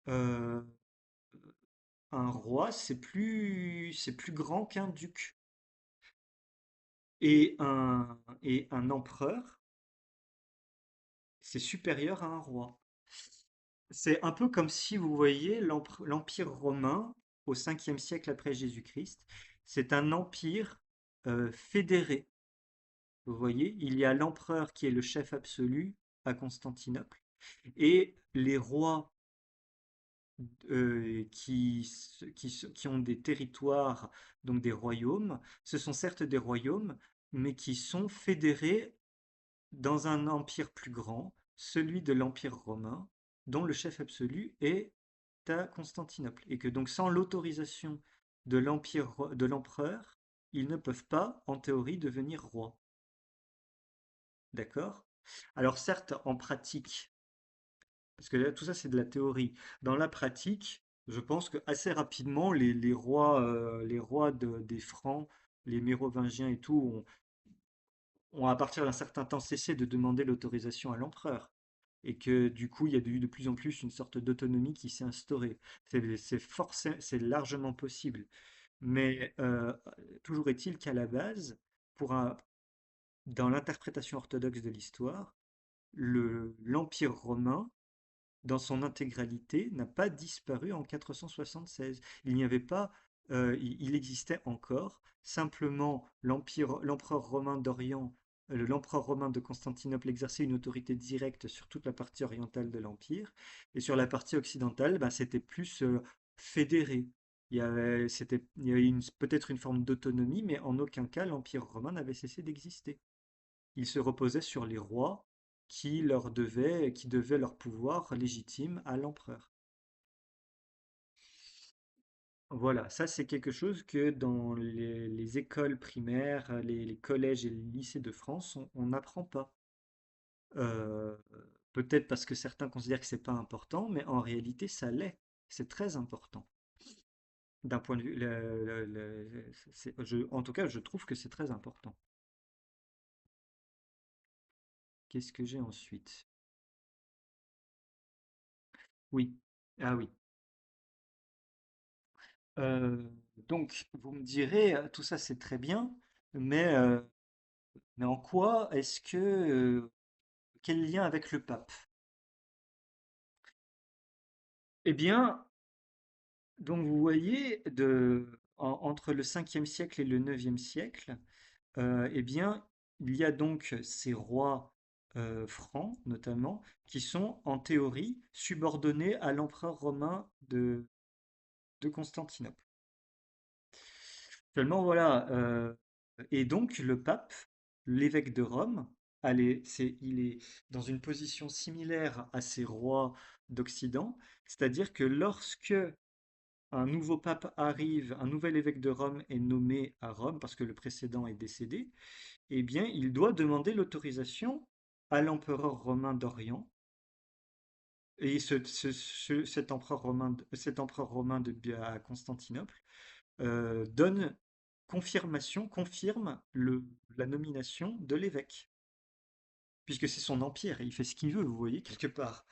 Euh, un roi, c'est plus grand qu'un duc. Et un empereur, c'est supérieur à un roi. C'est un peu comme si vous voyez l'Empire romain au 5e siècle après Jésus-Christ. C'est un empire fédéré. Vous voyez, il y a l'empereur qui est le chef absolu à Constantinople et les rois qui ont des territoires, donc des royaumes. Ce sont certes des royaumes, mais qui sont fédérés dans un empire plus grand, celui de l'Empire romain, dont le chef absolu est à Constantinople. Et que donc sans l'autorisation de l'empereur, ils ne peuvent pas, en théorie, devenir rois. D'accord? Alors certes, en pratique, parce que là, tout ça c'est de la théorie, dans la pratique, je pense que assez rapidement, les rois des Francs, les Mérovingiens et tout, ont à partir d'un certain temps cessé de demander l'autorisation à l'empereur. Et que du coup, il y a eu de plus en plus une sorte d'autonomie qui s'est instaurée. C'est largement possible. Mais toujours est-il qu'à la base, pour un, dans l'interprétation orthodoxe de l'histoire, l'Empire romain, dans son intégralité, n'a pas disparu en 476. Il n'y avait pas, il existait encore. Simplement, l'empereur romain d'Orient, l'empereur romain de Constantinople exerçait une autorité directe sur toute la partie orientale de l'empire, et sur la partie occidentale, ben, c'était plus fédéré. Il y avait peut-être une forme d'autonomie, mais en aucun cas l'empire romain n'avait cessé d'exister. Ils se reposaient sur les rois qui devaient leur pouvoir légitime à l'empereur. Voilà, ça c'est quelque chose que dans les écoles primaires, les collèges et les lycées de France, on n'apprend pas. Euh, Peut-être parce que certains considèrent que c'est pas important, mais en réalité ça l'est. C'est très important. D'un point de vue, en tout cas, je trouve que c'est très important. Qu'est-ce que j'ai ensuite? Oui. Ah oui. Euh, donc, vous me direz, tout ça c'est très bien, mais, euh, mais en quoi quel lien avec le pape? Eh bien, donc vous voyez, entre le 5e siècle et le 9e siècle, eh bien, il y a donc ces rois francs, notamment, qui sont en théorie subordonnés à l'empereur romain de Constantinople. Seulement voilà, et donc le pape, l'évêque de Rome, il est dans une position similaire à ces rois d'Occident, c'est-à-dire que lorsque un nouveau pape arrive, un nouvel évêque de Rome est nommé à Rome parce que le précédent est décédé, eh bien il doit demander l'autorisation à l'empereur romain d'Orient. Et cet empereur romain à Constantinople donne confirme la nomination de l'évêque, puisque c'est son empire, et il fait ce qu'il veut, vous voyez, quelque part.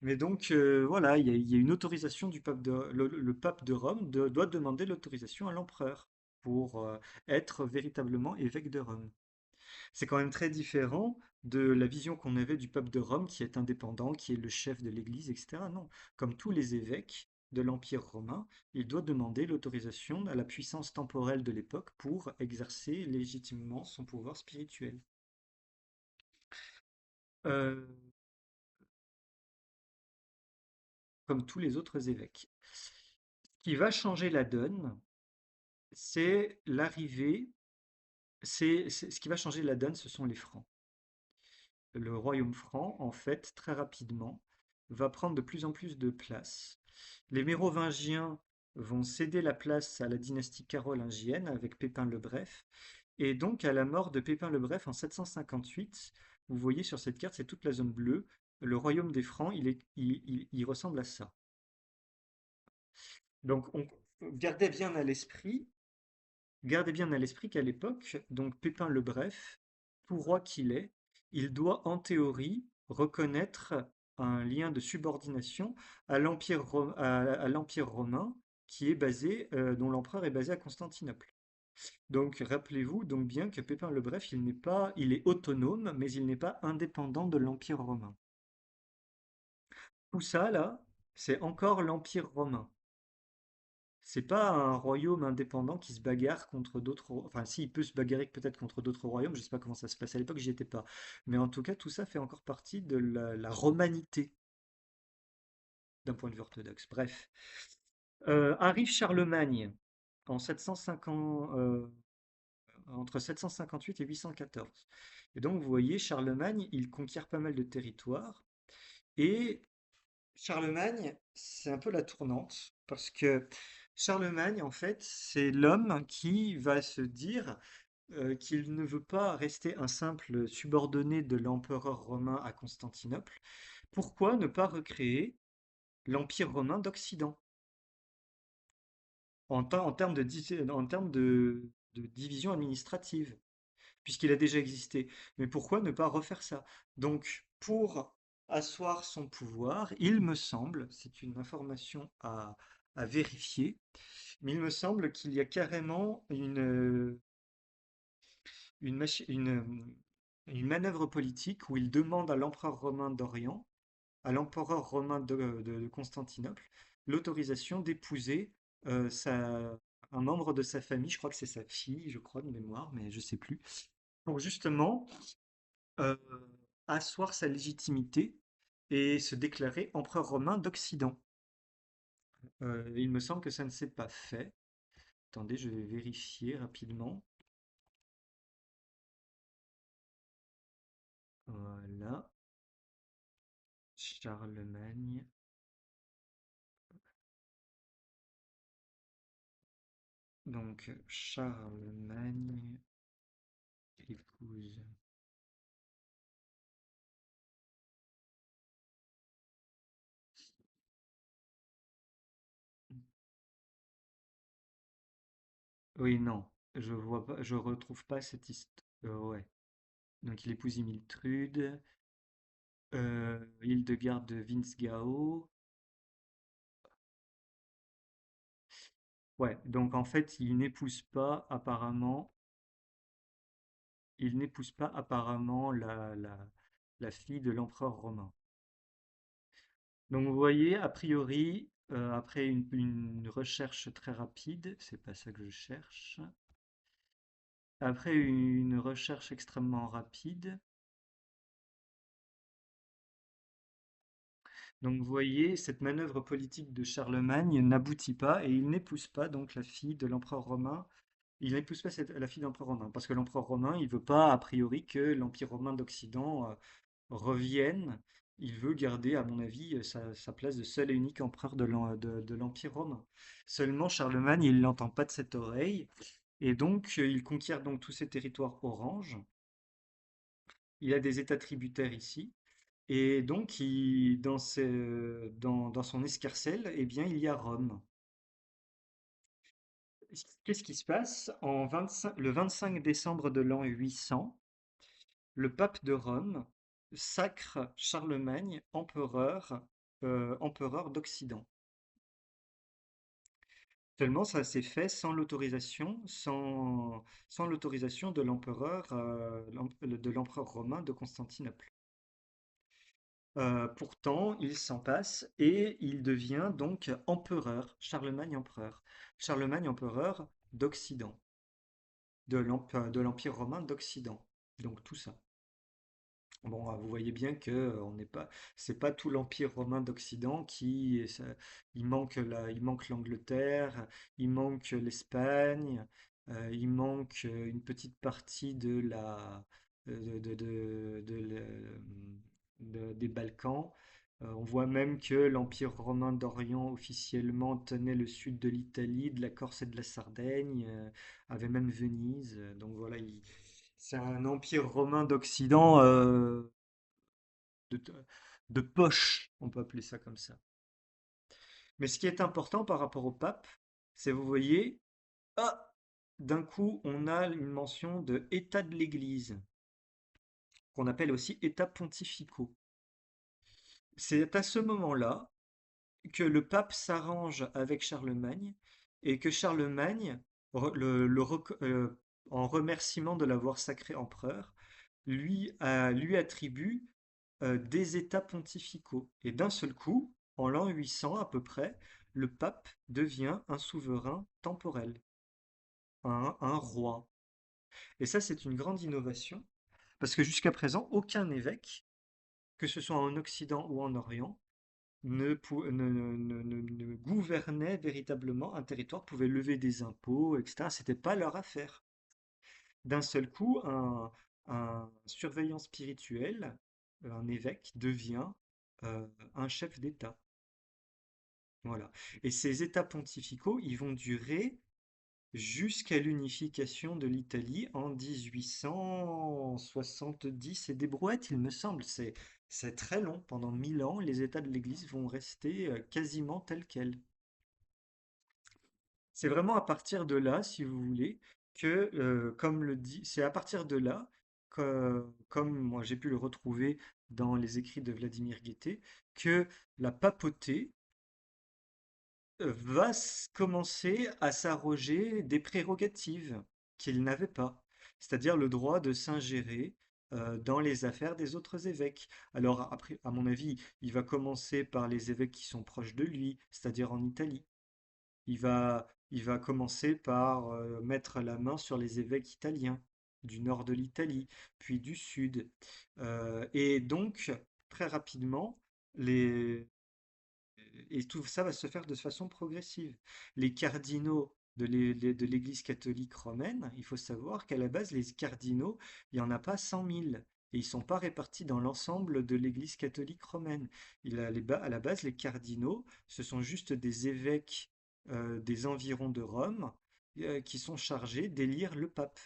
Mais donc, voilà, il y a une autorisation du pape le pape de Rome doit demander l'autorisation à l'empereur pour être véritablement évêque de Rome. C'est quand même très différent de la vision qu'on avait du pape de Rome qui est indépendant, qui est le chef de l'Église, etc. Non, comme tous les évêques de l'Empire romain, il doit demander l'autorisation à la puissance temporelle de l'époque pour exercer légitimement son pouvoir spirituel. Euh, Comme tous les autres évêques. Ce qui va changer la donne, c'est l'arrivée, ce qui va changer la donne, ce sont les Francs. Le royaume franc, en fait, très rapidement, va prendre de plus en plus de place. Les Mérovingiens vont céder la place à la dynastie carolingienne avec Pépin le Bref. Et donc, à la mort de Pépin le Bref en 758, vous voyez sur cette carte, c'est toute la zone bleue. Le royaume des Francs, il ressemble à ça. Donc, gardez bien à l'esprit, gardez bien à l'esprit qu'à l'époque, donc Pépin le Bref, tout roi qu'il est, il doit en théorie reconnaître un lien de subordination à l'Empire romain qui est dont l'empereur est basé à Constantinople. Donc rappelez-vous donc bien que Pépin le Bref, il est autonome, mais il n'est pas indépendant de l'Empire romain. Tout ça, là, c'est encore l'Empire romain. C'est pas un royaume indépendant qui se bagarre contre d'autres. Enfin, si, il peut se bagarrer peut-être contre d'autres royaumes, je sais pas comment ça se passe à l'époque, j'y étais pas. Mais en tout cas, tout ça fait encore partie de la romanité d'un point de vue orthodoxe. Bref. Arrive Charlemagne en 750, entre 758 et 814. Et donc, vous voyez, Charlemagne, il conquiert pas mal de territoires. Et Charlemagne, c'est un peu la tournante, parce que Charlemagne, en fait, c'est l'homme qui va se dire qu'il ne veut pas rester un simple subordonné de l'empereur romain à Constantinople. Pourquoi ne pas recréer l'Empire romain d'Occident en termes de division administrative, puisqu'il a déjà existé. Mais pourquoi ne pas refaire ça? Donc, pour asseoir son pouvoir, il me semble, c'est une information à vérifier, mais il me semble qu'il y a carrément une manœuvre politique où il demande à l'empereur romain d'Orient, à l'empereur romain de Constantinople, l'autorisation d'épouser un membre de sa famille, je crois que c'est sa fille, je crois, de mémoire, mais je sais plus, pour justement euh, asseoir sa légitimité et se déclarer empereur romain d'Occident. Il me semble que ça ne s'est pas fait. Attendez, je vais vérifier rapidement. Voilà, Charlemagne. Donc, Charlemagne épouse. Oui, non, je vois pas, je retrouve pas cette histoire. Ouais. Donc, il épouse Imiltrude, Hildegarde de Winsgau. Ouais, donc en fait, il n'épouse pas apparemment la fille de l'empereur romain. Donc vous voyez, a priori, après une recherche très rapide, c'est pas ça que je cherche, après une recherche extrêmement rapide, donc vous voyez, cette manœuvre politique de Charlemagne n'aboutit pas et il n'épouse pas donc la fille de l'empereur romain. Il n'épouse pas la fille de l'empereur romain parce que l'empereur romain, il veut pas a priori que l'empire romain d'Occident revienne. Il veut garder, à mon avis, sa place de seul et unique empereur de l'empire romain. Seulement Charlemagne, il l'entend pas de cette oreille et donc il conquiert donc tous ces territoires orange. Il a des états tributaires ici. Et donc, dans son escarcelle, eh bien, il y a Rome. Qu'est-ce qui se passe? Le 25 décembre de l'an 800, le pape de Rome sacre Charlemagne empereur d'Occident. Seulement, ça s'est fait sans l'autorisation de l'empereur romain de Constantinople. Pourtant, il s'en passe et il devient donc empereur, Charlemagne empereur d'Occident, de l'Empire romain d'Occident. Donc tout ça. Bon, vous voyez bien que on n'est pas, c'est pas tout l'Empire romain d'Occident il manque l'Angleterre, il manque l'Espagne, il manque une petite partie des Balkans. On voit même que l'Empire romain d'Orient officiellement tenait le sud de l'Italie, de la Corse et de la Sardaigne, avait même Venise. Donc voilà, c'est un empire romain d'Occident de, de poche, on peut appeler ça comme ça. Mais ce qui est important par rapport au pape, c'est, vous voyez, ah, d'un coup, on a une mention de État de l'Église, qu'on appelle aussi États pontificaux. C'est à ce moment-là que le pape s'arrange avec Charlemagne et que Charlemagne, en remerciement de l'avoir sacré empereur, lui attribue des États pontificaux. Et d'un seul coup, en l'an 800 à peu près, le pape devient un souverain temporel, un roi. Et ça, c'est une grande innovation, parce que jusqu'à présent, aucun évêque, que ce soit en Occident ou en Orient, ne gouvernait véritablement un territoire, pouvait lever des impôts, etc. C'était pas leur affaire. D'un seul coup, un surveillant spirituel, un évêque, devient euh, un chef d'État. Voilà. Et ces États pontificaux, ils vont durer jusqu'à l'unification de l'Italie en 1870 et des brouettes, il me semble. C'est très long. Pendant 1000 ans, les États de l'Église vont rester quasiment tels quels. C'est vraiment à partir de là, si vous voulez, que, comme le dit, c'est à partir de là, comme moi j'ai pu le retrouver dans les écrits de Vladimir Guettet, que la papauté commencer à s'arroger des prérogatives qu'il n'avait pas, c'est-à-dire le droit de s'ingérer dans les affaires des autres évêques. Alors après, à mon avis, il va commencer par les évêques qui sont proches de lui, c'est-à-dire en Italie. Il va commencer par mettre la main sur les évêques italiens du nord de l'Italie, puis du sud. Et donc, très rapidement, les, et tout ça va se faire de façon progressive. Les cardinaux de l'Église catholique romaine, il faut savoir qu'à la base, les cardinaux, il n'y en a pas 100 000. Et ils ne sont pas répartis dans l'ensemble de l'Église catholique romaine. À la base, les cardinaux, ce sont juste des évêques des environs de Rome qui sont chargés d'élire le pape.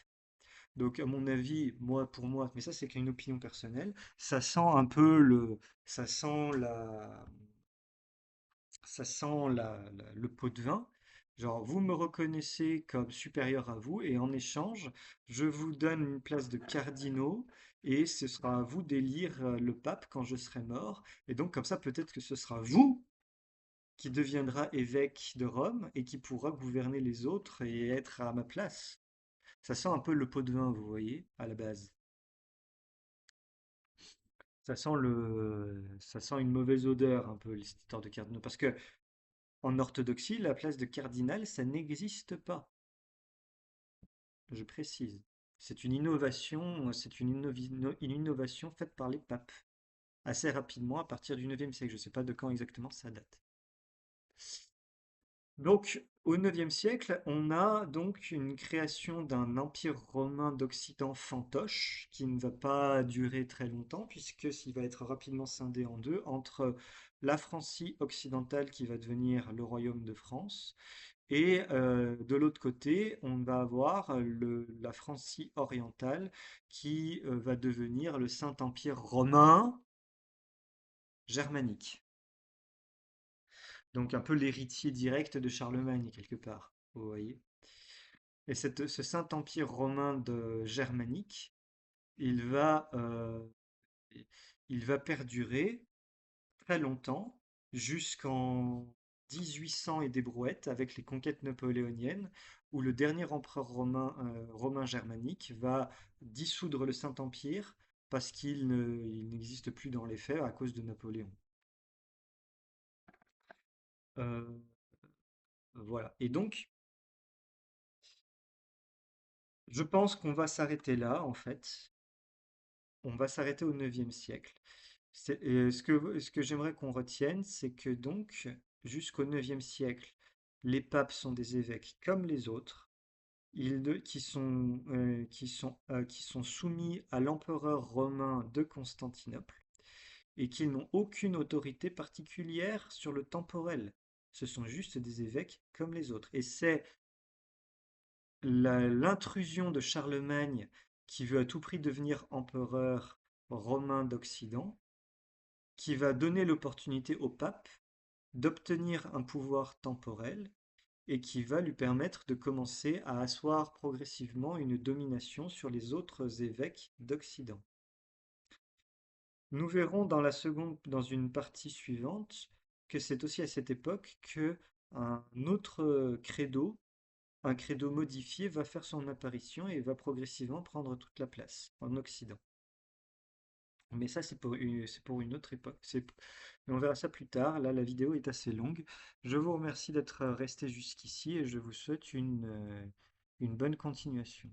Donc, à mon avis, pour moi, mais ça c'est qu'une opinion personnelle, ça sent un peu ça sent le pot de vin. Genre, vous me reconnaissez comme supérieur à vous et en échange, je vous donne une place de cardinaux et ce sera à vous d'élire le pape quand je serai mort. Et donc, comme ça, peut-être que ce sera vous qui deviendra évêque de Rome et qui pourra gouverner les autres et être à ma place. Ça sent un peu le pot de vin, vous voyez, à la base. Ça sent une mauvaise odeur un peu, cette histoire de cardinaux. Parce que en orthodoxie, la place de cardinal, ça n'existe pas, je précise. C'est une innovation faite par les papes, assez rapidement, à partir du 9e siècle. Je ne sais pas de quand exactement ça date. Donc, au 9e siècle, on a donc une création d'un empire romain d'Occident fantoche, qui ne va pas durer très longtemps, puisque s'il va être rapidement scindé en deux, entre la Francie occidentale qui va devenir le royaume de France, et de l'autre côté, on va avoir la Francie orientale qui va devenir le Saint-Empire romain germanique. Donc un peu l'héritier direct de Charlemagne, quelque part. Vous voyez? Et ce Saint-Empire romain germanique, il va, euh, il va perdurer très longtemps, jusqu'en 1800 et des brouettes, avec les conquêtes napoléoniennes, où le dernier empereur romain germanique va dissoudre le Saint-Empire parce il n'existe plus dans les faits à cause de Napoléon. Euh, voilà. Et donc, je pense qu'on va s'arrêter là, en fait. On va s'arrêter au 9e siècle. Et ce que j'aimerais qu'on retienne, c'est que donc, jusqu'au 9e siècle, les papes sont des évêques comme les autres, qui sont soumis à l'empereur romain de Constantinople et qui n'ont aucune autorité particulière sur le temporel. Ce sont juste des évêques comme les autres. Et c'est l'intrusion de Charlemagne qui veut à tout prix devenir empereur romain d'Occident qui va donner l'opportunité au pape d'obtenir un pouvoir temporel et qui va lui permettre de commencer à asseoir progressivement une domination sur les autres évêques d'Occident. Nous verrons dans une partie suivante, que c'est aussi à cette époque que un autre credo, un credo modifié, va faire son apparition et va progressivement prendre toute la place en Occident. Mais ça, c'est pour une autre époque. Mais on verra ça plus tard. Là, la vidéo est assez longue. Je vous remercie d'être resté jusqu'ici et je vous souhaite une bonne continuation.